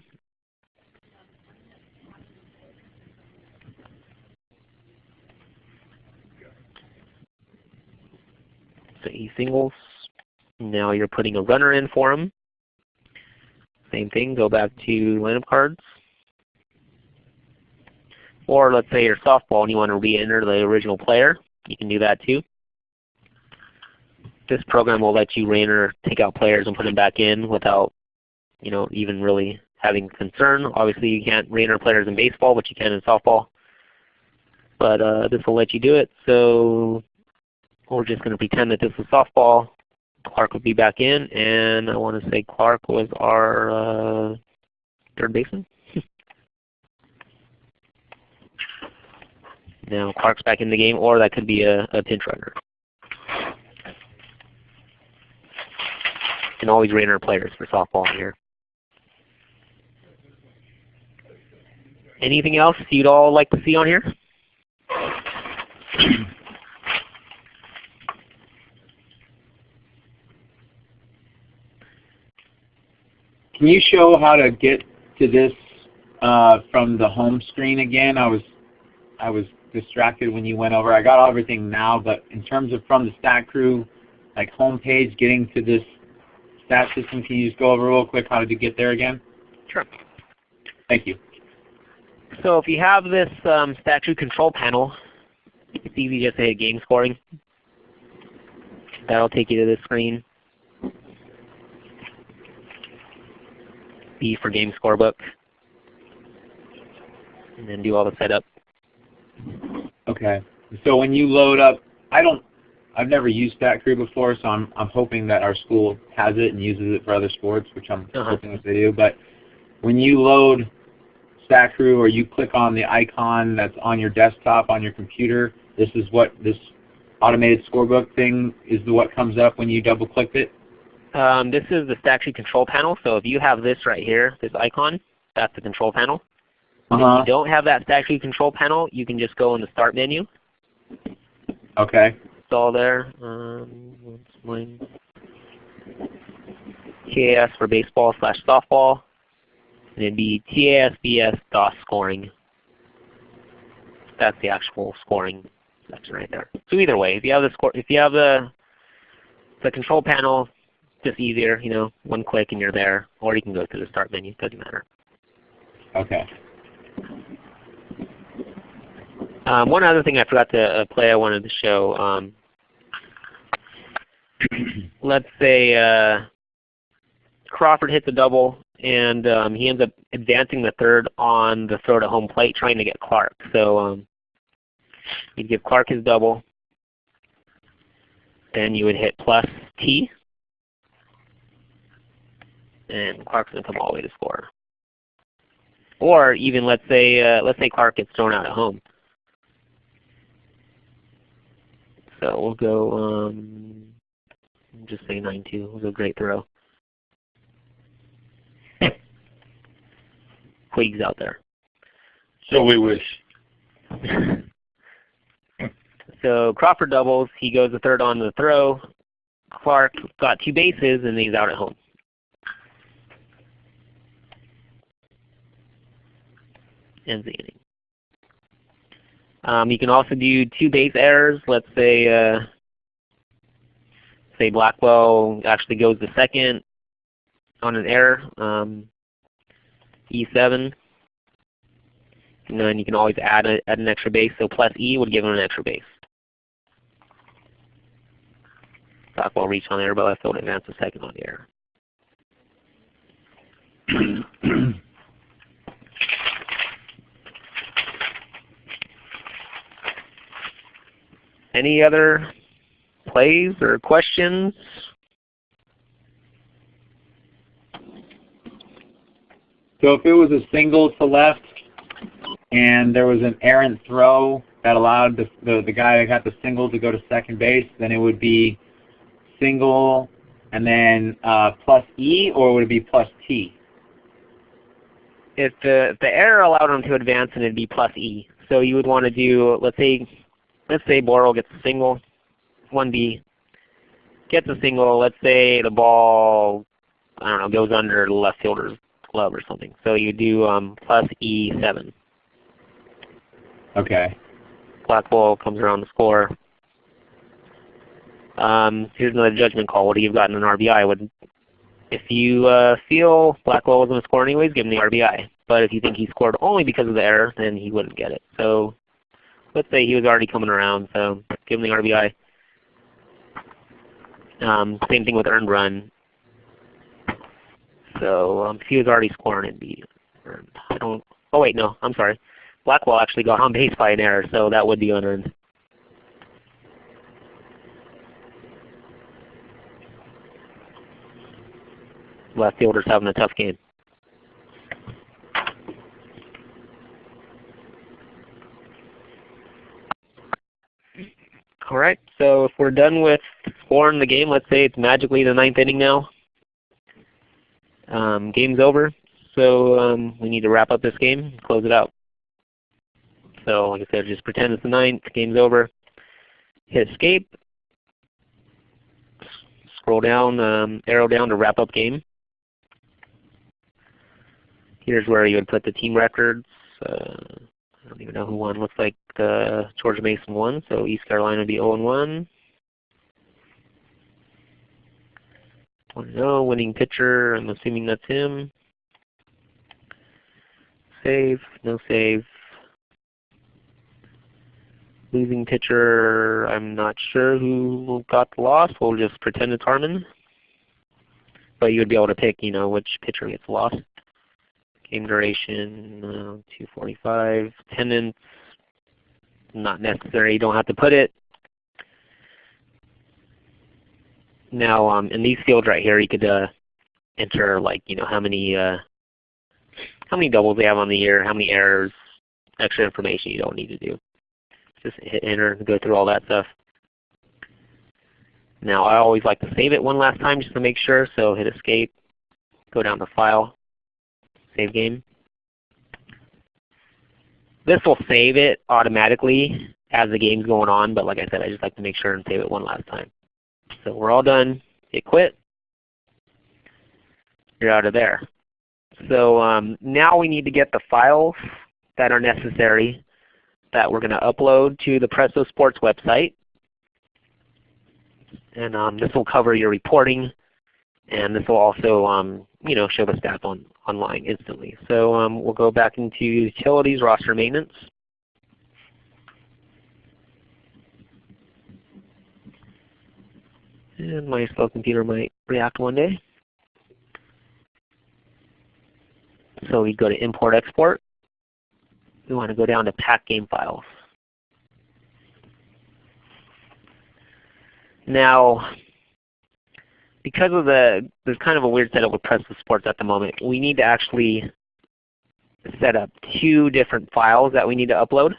So he singles. Now you're putting a runner in for him. Same thing, go back to lineup cards. Or let's say you're softball and you want to re-enter the original player. You can do that too. This program will let you re-enter, take out players and put them back in without, you know, even really having concern. Obviously you can't re-enter players in baseball, but you can in softball. But this will let you do it. So we're just going to pretend that this is softball. Clark would be back in, and I want to say Clark was our third baseman. Now Clark's back in the game, or that could be a pinch runner. You can always re-enter players for softball here. Anything else you'd all like to see on here? Can you show how to get to this from the home screen again? I was distracted when you went over. I got everything now, but in terms of from the Statcrew like home page getting to this stat system, can you just go over real quick how to get there again? Sure. Thank you. So if you have this Statcrew control panel, it's easy just to hit game scoring. That'll take you to this screen. B for game scorebook. And then do all the setup. Okay. So when you load up, I've never used Statcrew before, so I'm hoping that our school has it and uses it for other sports, which I'm hoping that they do. But when you load Statcrew or you click on the icon that's on your desktop on your computer, this is what this automated scorebook thing is what comes up when you double click it? This is the Statcrew control panel. So if you have this right here, this icon, that's the control panel. If you don't have that Statcrew control panel, you can just go in the start menu. Okay. It's all there. TAS for baseball / softball. And it'd be TASBS DOS scoring. That's the actual scoring section right there. So either way, if you have the control panel, just easier, you know, one click and you're there, or you can go to the start menu. Doesn't matter. Okay. One other thing I forgot to play, I wanted to show. Let's say Crawford hits a double, and he ends up advancing the third on the throw to home plate, trying to get Clark. So you'd give Clark his double, then you would hit plus T, and Clark's going to come all the way to score. Or even let's say Clark gets thrown out at home. So we'll go just say 9-2. It was a great throw. Puig's out there. So we wish. So Crawford doubles. He goes the third on the throw. Clark got 2 bases, and he's out at home. Ends the inning. You can also do 2 base errors. Let's say Blackwell actually goes to second on an error, E7. And then you can always add an extra base. So plus E would give him an extra base. Blackwell reached on the error, but left field advanced to second on the error. Any other plays or questions? So if it was a single to left and there was an errant throw that allowed the guy that got the single to go to second base, then it would be single and then plus E, or would it be plus T? If the error allowed him to advance, then it'd be plus E. So you would want to do, let's say Boral gets a single, 1B, gets a single, let's say the ball, I don't know, goes under the left fielder's glove or something. So you do plus E7. Okay. Black ball comes around the score. Here's another judgment call. Would he have gotten an RBI? If you feel black ball was going to score anyways, give him the RBI. But if you think he scored only because of the error, then he wouldn't get it. So let's say he was already coming around, so give him the RBI. Same thing with earned run. So if he was already scoring, it'd be earned. Oh wait, no, I'm sorry. Black ball actually got on base by an error, so that would be unearned. Left fielder's having a tough game. All right, so if we're done with scoring the game, let's say it's magically the 9th inning now. Game's over, so we need to wrap up this game and close it out. So like I said, just pretend it's the 9th, game's over. Hit escape. Scroll down, arrow down to wrap up game. Here's where you would put the team records. I don't even know who won. Looks like George Mason won, so East Carolina would be 0-1. 1-0, winning pitcher, I'm assuming that's him. Save, no save. Losing pitcher, I'm not sure who got the loss. We'll just pretend it's Harmon. But you would be able to pick, which pitcher gets lost. Game duration, 245. Attendance, not necessary. You don't have to put it. Now, in these fields right here, you could enter how many doubles they have on the year, how many errors, extra information you don't need to do. Just hit enter and go through all that stuff. Now, I always like to save it one last time just to make sure. So hit escape, go down to File, Save Game. This will save it automatically as the game's going on, but like I said, I just like to make sure and save it one last time. So we're all done. Hit quit. You're out of there. So now we need to get the files that are necessary that we're going to upload to the Presto Sports website. And this will cover your reporting, and this will also show the stats online instantly. So we'll go back into Utilities, Roster Maintenance. And my slow computer might react one day. So we go to Import Export. We want to go down to Pack Game Files. Now, because of there's kind of a weird setup with Presto Sports at the moment, we need to actually set up 2 different files that we need to upload.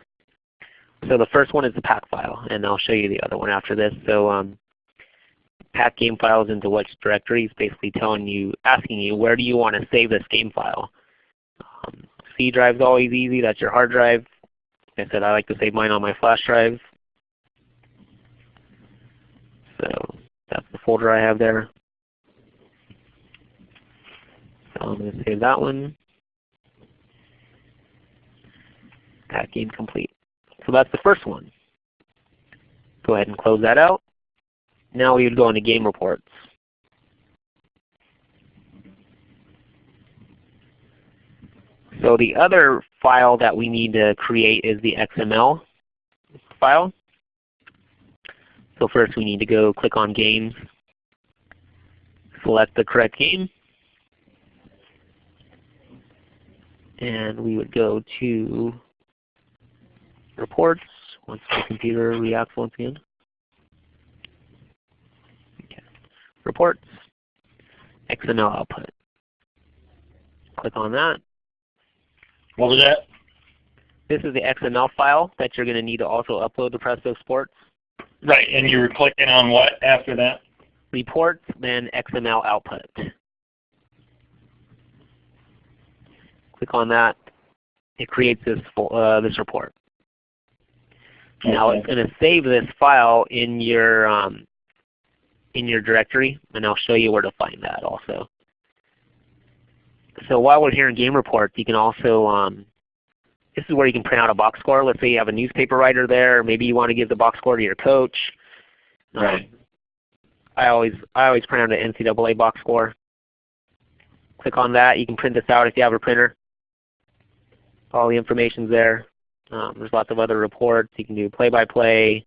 So the first one is the pack file, and I'll show you the other one after this. So pack game files into which directory is basically asking you where do you want to save this game file. C drive is always easy. That's your hard drive. Like I said, I like to save mine on my flash drive. So that's the folder I have there. So I'm going to save that one. Pack game complete. So that's the first one. Go ahead and close that out. Now we would go into game reports. So the other file that we need to create is the XML file. So first we need to go click on Games, select the correct game, and we would go to Reports once the computer reacts once again. Okay. Reports, XML output. Click on that. What was that? This is the XML file that you're going to need to also upload to Presto Sports. Right, and you were clicking on what after that? reports, then XML output. Click on that. It creates this report. Now it's going to save this file in your directory, and I'll show you where to find that also. So while we're here in game reports, you can also this is where you can print out a box score. Let's say you have a newspaper writer there. Maybe you want to give the box score to your coach. Right. I always print out an NCAA box score. Click on that. You can print this out if you have a printer. All the information's there. There's lots of other reports. You can do play-by-play.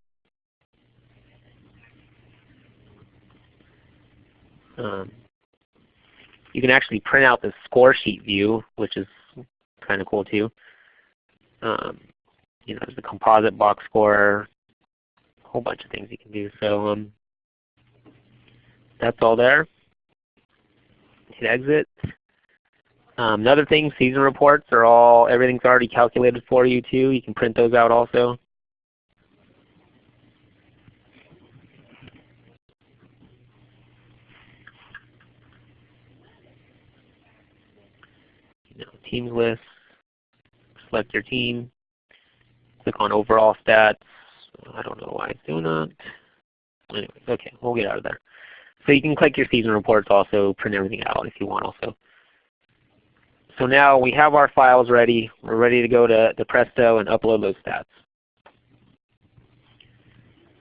You can actually print out the score sheet view, which is kind of cool too. There's the composite box score, a whole bunch of things you can do. So that's all there. Hit exit. Another thing, season reports are everything's already calculated for you too. You can print those out also. Teams list, select your team, click on overall stats. I don't know why it's doing that. Anyways, okay, we'll get out of there. So you can click your season reports also, print everything out if you want also. So now we have our files ready. We're ready to go to Presto and upload those stats.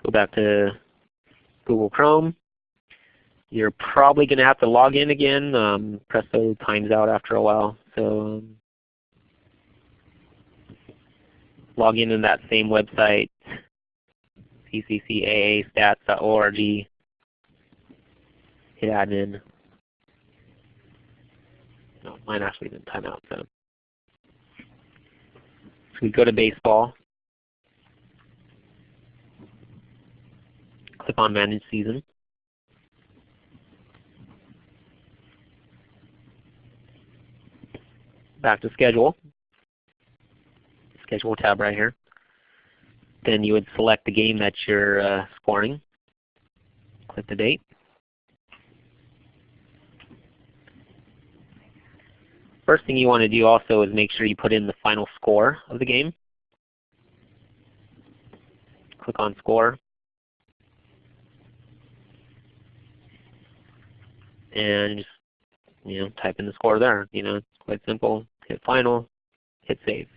Go back to Google Chrome. You're probably going to have to log in again. Presto times out after a while. So log in that same website, CCCAA stats.org. Hit admin. No, mine actually didn't time out. So we go to baseball. Click on Manage Season. Back to Schedule. Schedule tab right here. Then you would select the game that you're scoring. Click the date. First thing you want to do also is make sure you put in the final score of the game. Click on Score. And just type in the score there. It's quite simple. Hit Final, hit Save.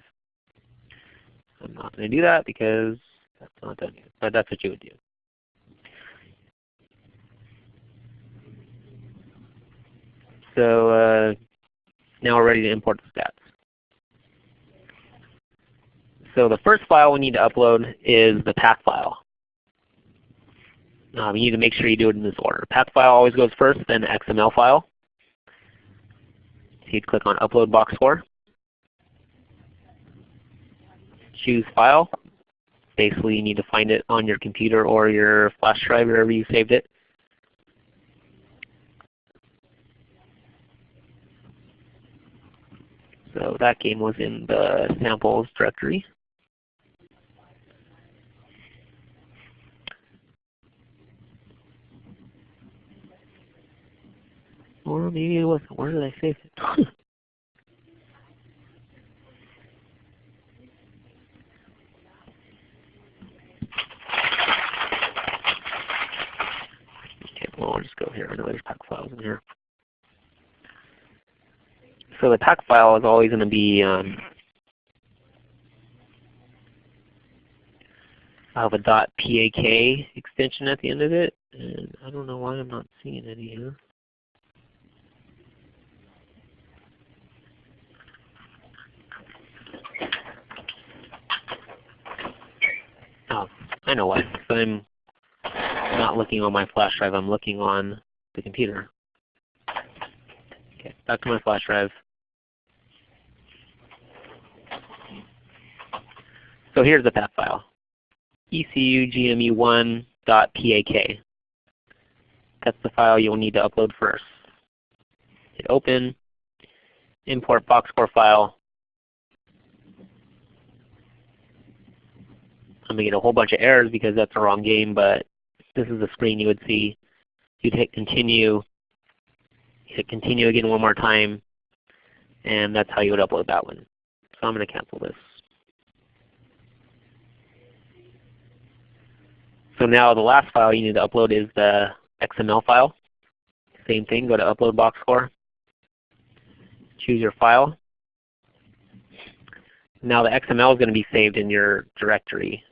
I'm not going to do that because that's not done yet, but that's what you would do. So now we're ready to import the stats. So the first file we need to upload is the path file. You need to make sure you do it in this order. Path file always goes first, then the XML file. So you'd click on Upload Box Score. Choose File. Basically, you need to find it on your computer or your flash drive, wherever you saved it. So that game was in the samples directory. Or maybe it wasn't. Where did I save it? Okay, well, I'll just go here. I know there's pack files in here. So the pack file is always going to be have a .pak extension at the end of it, and I don't know why I'm not seeing it here. Oh, I know why. So I'm not looking on my flash drive. I'm looking on the computer. Okay, back to my flash drive. So here's the path file. ECUGMU1.pak. That's the file you'll need to upload first. Hit Open. Import box score file. I'm going to get a whole bunch of errors because that's the wrong game, but this is the screen you would see. you'd hit continue, hit continue again one more time, and that's how you would upload that one. So I'm going to cancel this. So now the last file you need to upload is the XML file. Same thing, go to Upload Box Score. Choose your file. Now the XML is going to be saved in your directory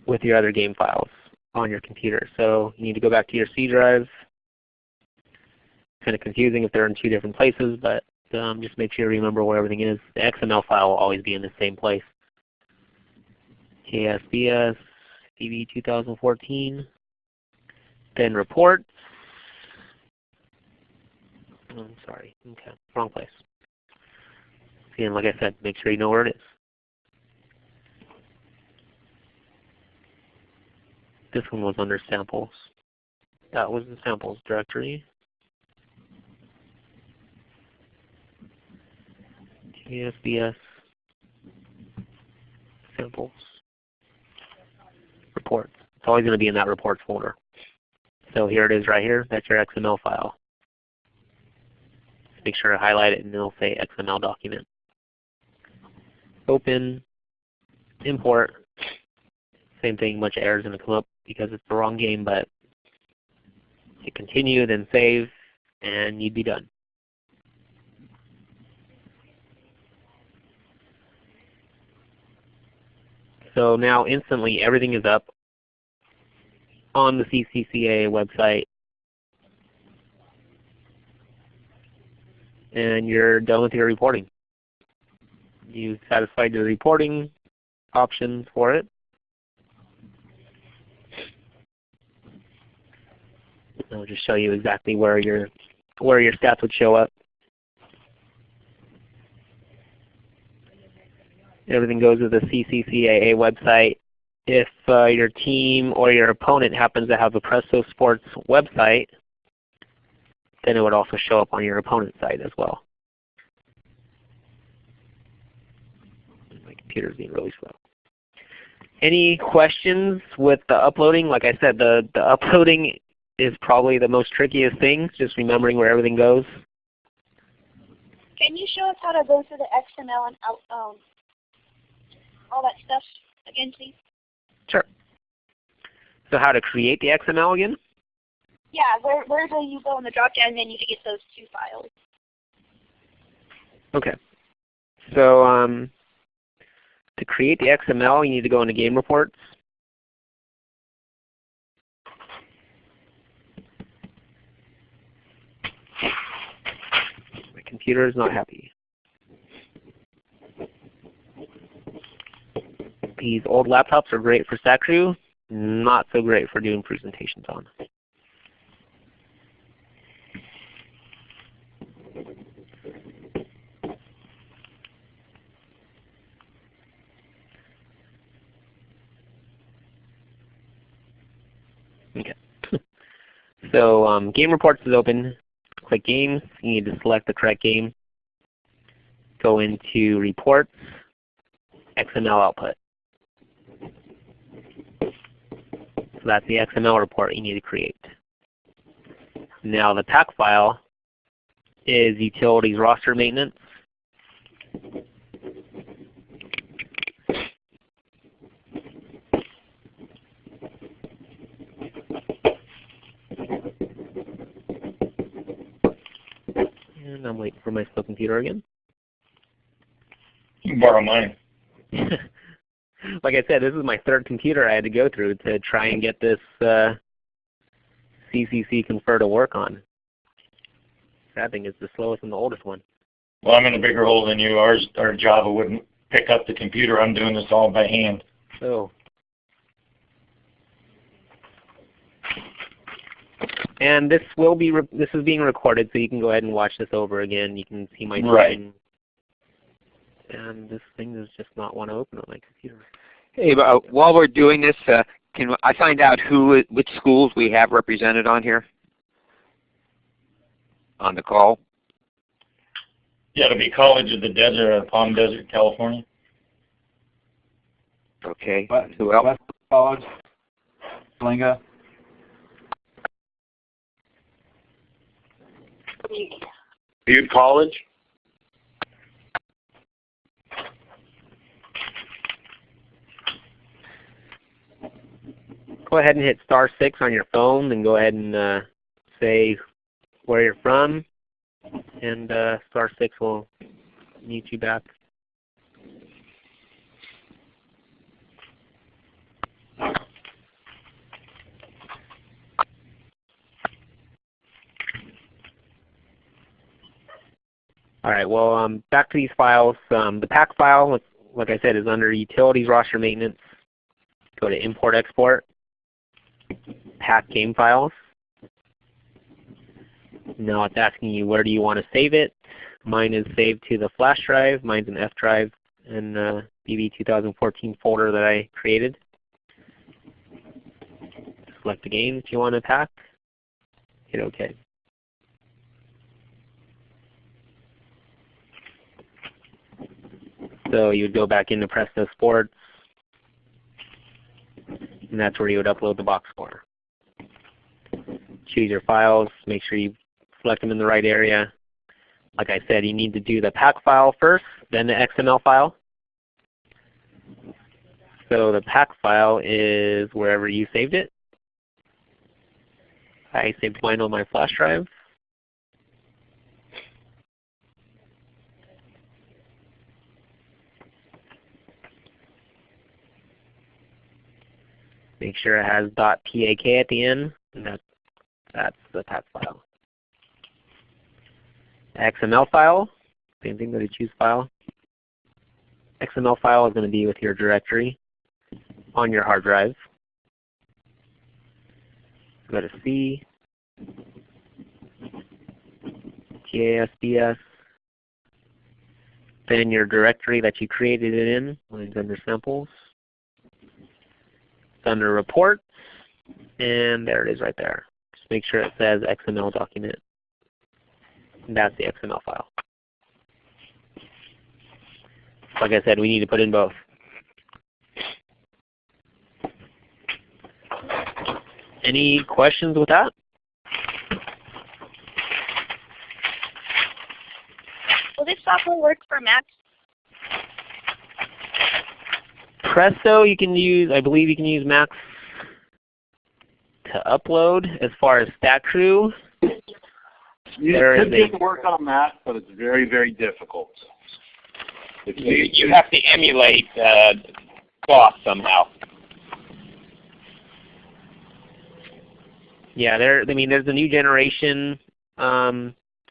with your other game files on your computer. So you need to go back to your C drive. Kind of confusing if they're in two different places, but just make sure you remember where everything is. The XML file will always be in the same place. KSBS, DB 2014, then reports. Oh, I'm sorry, okay, wrong place. And like I said, make sure you know where it is. This one was under samples. That was the samples directory. TSBS, samples, reports. It's always going to be in that reports folder. So here it is right here. That's your XML file. Just make sure to highlight it and it'll say XML document. Open, import. Same thing, a bunch of errors going to come up because it's the wrong game, but hit continue, then save, and you'd be done. So now instantly everything is up on the CCCAA website, and you're done with your reporting. You satisfied the reporting options for it. I'll just show you exactly where your stats would show up. Everything goes to the CCCAA website. If your team or your opponent happens to have a Presto Sports website, then it would also show up on your opponent's site as well. My computer's being really slow. Any questions with the uploading? Like I said, the uploading is probably the most trickiest thing, just remembering where everything goes. Can you show us how to go through the XML and all that stuff again, please? Sure. So how to create the XML again? Yeah, where do you go in the drop-down menu to get those two files? Okay. So to create the XML, you need to go into Game Reports. My computer is not happy. These old laptops are great for Statcrew, not so great for doing presentations on. Okay. So Game Reports is open. Click Games. You need to select the correct game. Go into Reports, XML Output. So that's the XML report you need to create. Now the pack file is utilities roster maintenance. And I'm waiting for my slow computer again. You can borrow mine. Like I said, this is my third computer I had to go through to try and get this CCC Confer to work on. That thing is the slowest and the oldest one. Well, I'm in a bigger hole than you. Our Java wouldn't pick up the computer. I'm doing this all by hand. Oh. And this will be this is being recorded, so you can go ahead and watch this over again. You can see my screen. And this thing does just not want to open on my computer. Hey, while we're doing this, can I find out which schools we have represented on here? On the call? Yeah, it'll be College of the Desert, Palm Desert, California. Okay. Who else? West College, Slinga. You in college? Go ahead and hit *6 on your phone, and go ahead and say where you're from, and *6 will mute you back. All right, well, back to these files. The pack file, like I said, is under Utilities Roster Maintenance. Go to Import Export, Pack Game Files. Now it's asking you where do you want to save it. Mine is saved to the flash drive. Mine's an F drive in the BB 2014 folder that I created. Select the game that you want to pack. Hit OK. So you would go back into Presto Sports, and that's where you would upload the box score. Choose your files. Make sure you select them in the right area. Like I said, you need to do the pack file first, then the XML file. So the pack file is wherever you saved it. I saved mine on my flash drive. Make sure it has .pak at the end, and that's the pack file. XML file, same thing, go to choose file. XML file is going to be with your directory on your hard drive. Go to C, TASBS, then your directory that you created it in, mine's under samples. It's under reports, and there it is right there. Just make sure it says XML document. And that's the XML file. Like I said, we need to put in both. Any questions with that? Will this software work for Mac? Presto, you can use, I believe you can use Macs to upload. As far as Statcrew, You could get to work on a Mac, but it's very, very difficult. You have to emulate cloth somehow. yeah, there's a new generation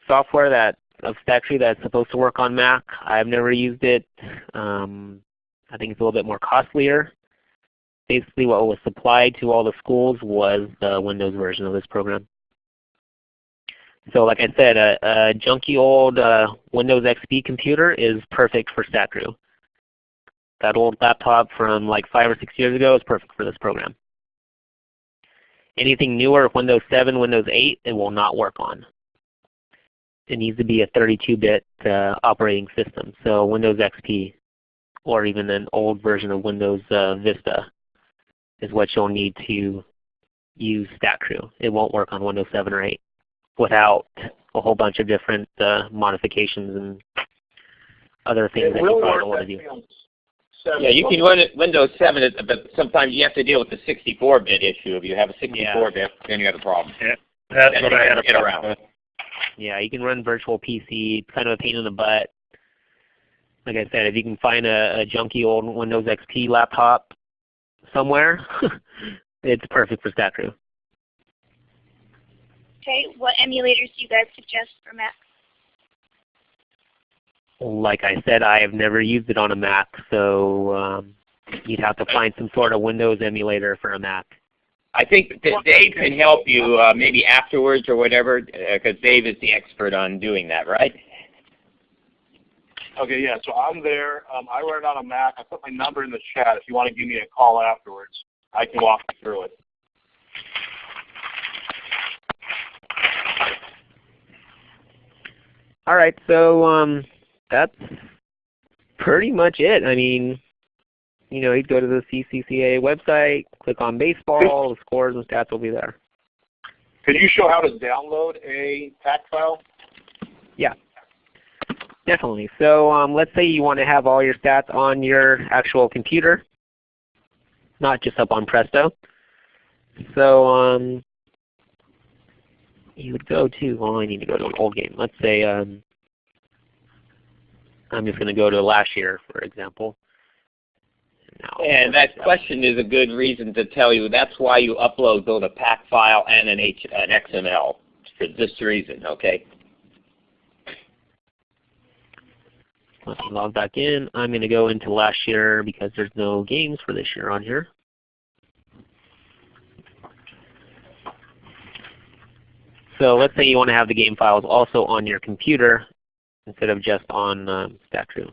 software of Statcrew that's supposed to work on Mac. I've never used it. I think it's a little bit more costlier. Basically what was supplied to all the schools was the Windows version of this program. So like I said, a junky old Windows XP computer is perfect for Statcrew. That old laptop from like 5 or 6 years ago is perfect for this program. Anything newer, Windows 7, Windows 8, it will not work on. It needs to be a 32-bit operating system. So Windows XP, or even an old version of Windows Vista, is what you'll need to use Statcrew. It won't work on Windows 7 or 8 without a whole bunch of different modifications and other things that you probably don't want to do. Yeah, you can run it Windows 7, but sometimes you have to deal with the 64-bit issue. If you have a 64-bit, then you have a problem. Yeah, that's what I had to get around. Yeah, you can run virtual PC. It's kind of a pain in the butt. Like I said, if you can find a junky old Windows XP laptop somewhere, it's perfect for Statcrew. Okay, what emulators do you guys suggest for Mac? Like I said, I have never used it on a Mac, so you'd have to find some sort of Windows emulator for a Mac. I think that Dave can help you maybe afterwards or whatever, because Dave is the expert on doing that, right? Okay, yeah, so I'm there. I run it on a Mac. I put my number in the chat. If you want to give me a call afterwards, I can walk you through it. All right, so that's pretty much it. I mean, you know, you'd go to the CCCAA website, click on baseball, the scores and stats will be there. Can you show how to download a pack file? Yeah, definitely. So let's say you want to have all your stats on your actual computer, not just up on Presto. So you would go to, well, I need to go to an old game. Let's say I'm just going to go to last year, for example. And that question is a good reason to tell you that's why you upload both a PAC file and an XML, for this reason, okay? Let me log back in. I'm going to go into last year because there's no games for this year on here. So let's say you want to have the game files also on your computer instead of just on Statcrew.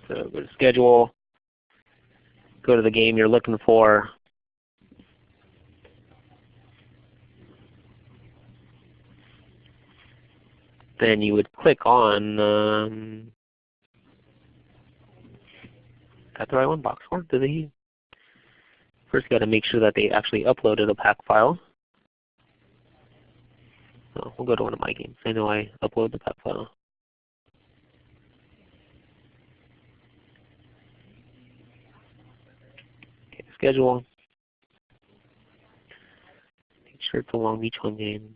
So go to Schedule, go to the game you're looking for. Then you would click on, got the right one, box score? Do they? First got to make sure that they actually uploaded a PAC file. So we'll go to one of my games. I know I upload the PAC file. Okay, schedule. Make sure it's a Long Beach home game.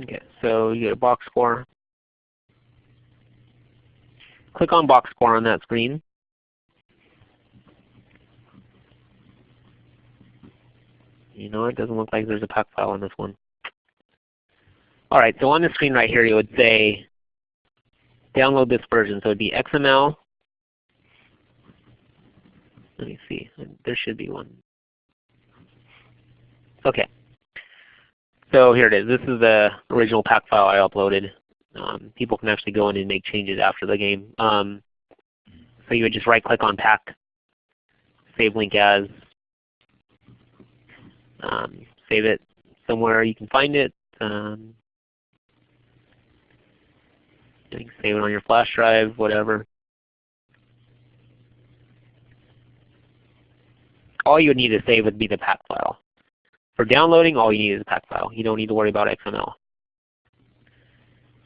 Okay, so you get a box score. Click on box score on that screen. You know, it doesn't look like there's a PAC file on this one. All right, so on the screen right here, you would say, download this version. So it would be XML. Let me see. There should be one. Okay. So here it is. This is the original PAC file I uploaded. People can actually go in and make changes after the game. So you would just right-click on PAC, save link as, save it somewhere you can find it. You can save it on your flash drive, whatever. All you would need to save would be the PAC file. For downloading, all you need is a PAC file. You don't need to worry about XML.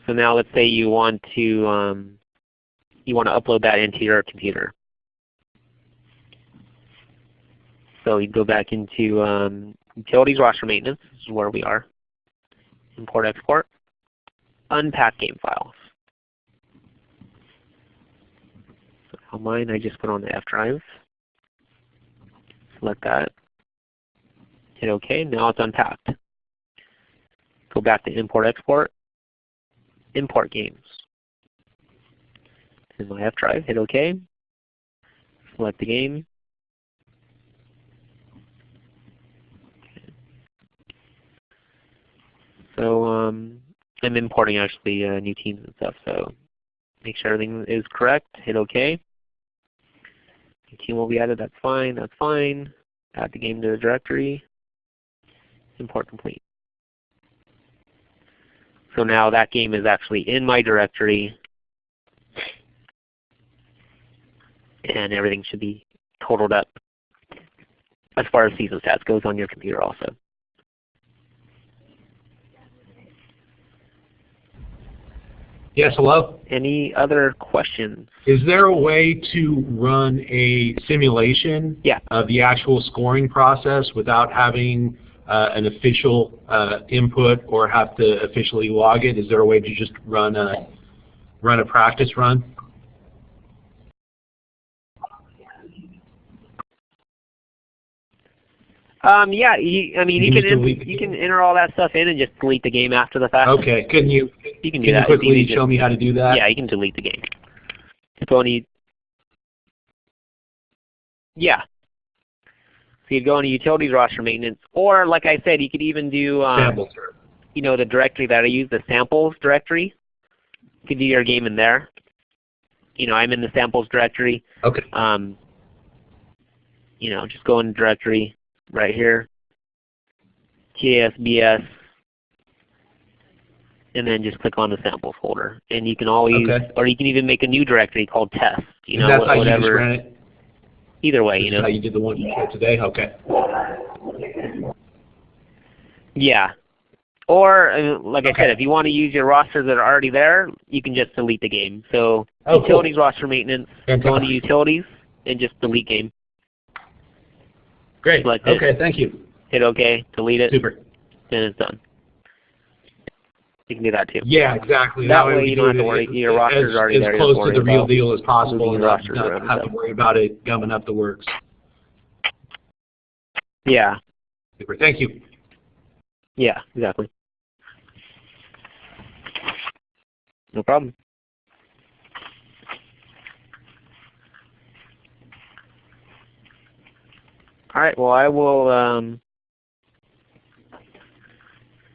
So now let's say you want to upload that into your computer. So you go back into Utilities Roster Maintenance. This is where we are. Import, export, unpack game files. So on mine, I just put on the F drive. Select that. Hit OK. Now it's unpacked. Go back to Import, Export, Import Games. In my F drive, hit OK. Select the game. So I'm importing actually new teams and stuff. So make sure everything is correct. Hit OK. New team will be added. That's fine. That's fine. Add the game to the directory. Import complete. So now that game is actually in my directory, and everything should be totaled up as far as season stats goes on your computer also. Yes, hello? Any other questions? Is there a way to run a simulation of the actual scoring process without having an official input or have to officially log it? Is there a way to just run a practice run? Yeah, I mean, you can enter all that stuff in and just delete the game after the fact. Okay, can you do that. quickly show me how to do that? Yeah, you can delete the game. So yeah. So you'd go into Utilities Roster Maintenance, or like I said, you could even do samples. You know, the directory that I use, the samples directory. You could do your game in there. You know, I'm in the samples directory. Okay. You know, just go in the directory right here. TASBS. and then just click on the samples folder. And you can always, or you can even make a new directory called test. You know, that's how whatever. you just ran it? Either way, you know. How you did the one you showed today? Okay. Yeah. Or, like I said, if you want to use your rosters that are already there, you can just delete the game. So utilities, roster maintenance, go into utilities, and just delete game. Great. Select okay, it, thank you. hit OK, delete it, Super. then it's done. You can do that too. Yeah, exactly. That way you don't have to worry. Your roster's already there. As close to the real deal as possible and not around have to worry about it gumming up the works. Yeah. Super. Thank you. Yeah, exactly. No problem. All right, well, I will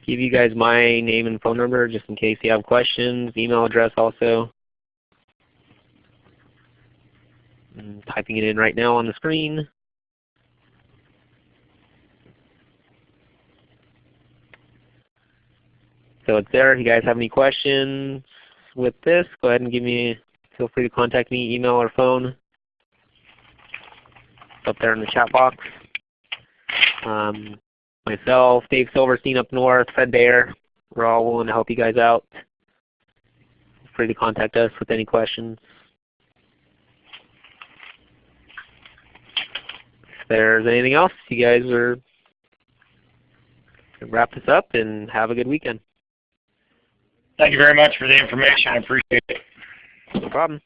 give you guys my name and phone number just in case you have questions, email address also. I'm typing it in right now on the screen. So it's there. If you guys have any questions with this, go ahead and feel free to contact me, email or phone. Up there in the chat box. Myself, Dave Silverstein up north, Fred Bayer, we're all willing to help you guys out. Feel free to contact us with any questions. If there's anything else, you guys are wrap this up and have a good weekend. Thank you very much for the information. I appreciate it. No problem.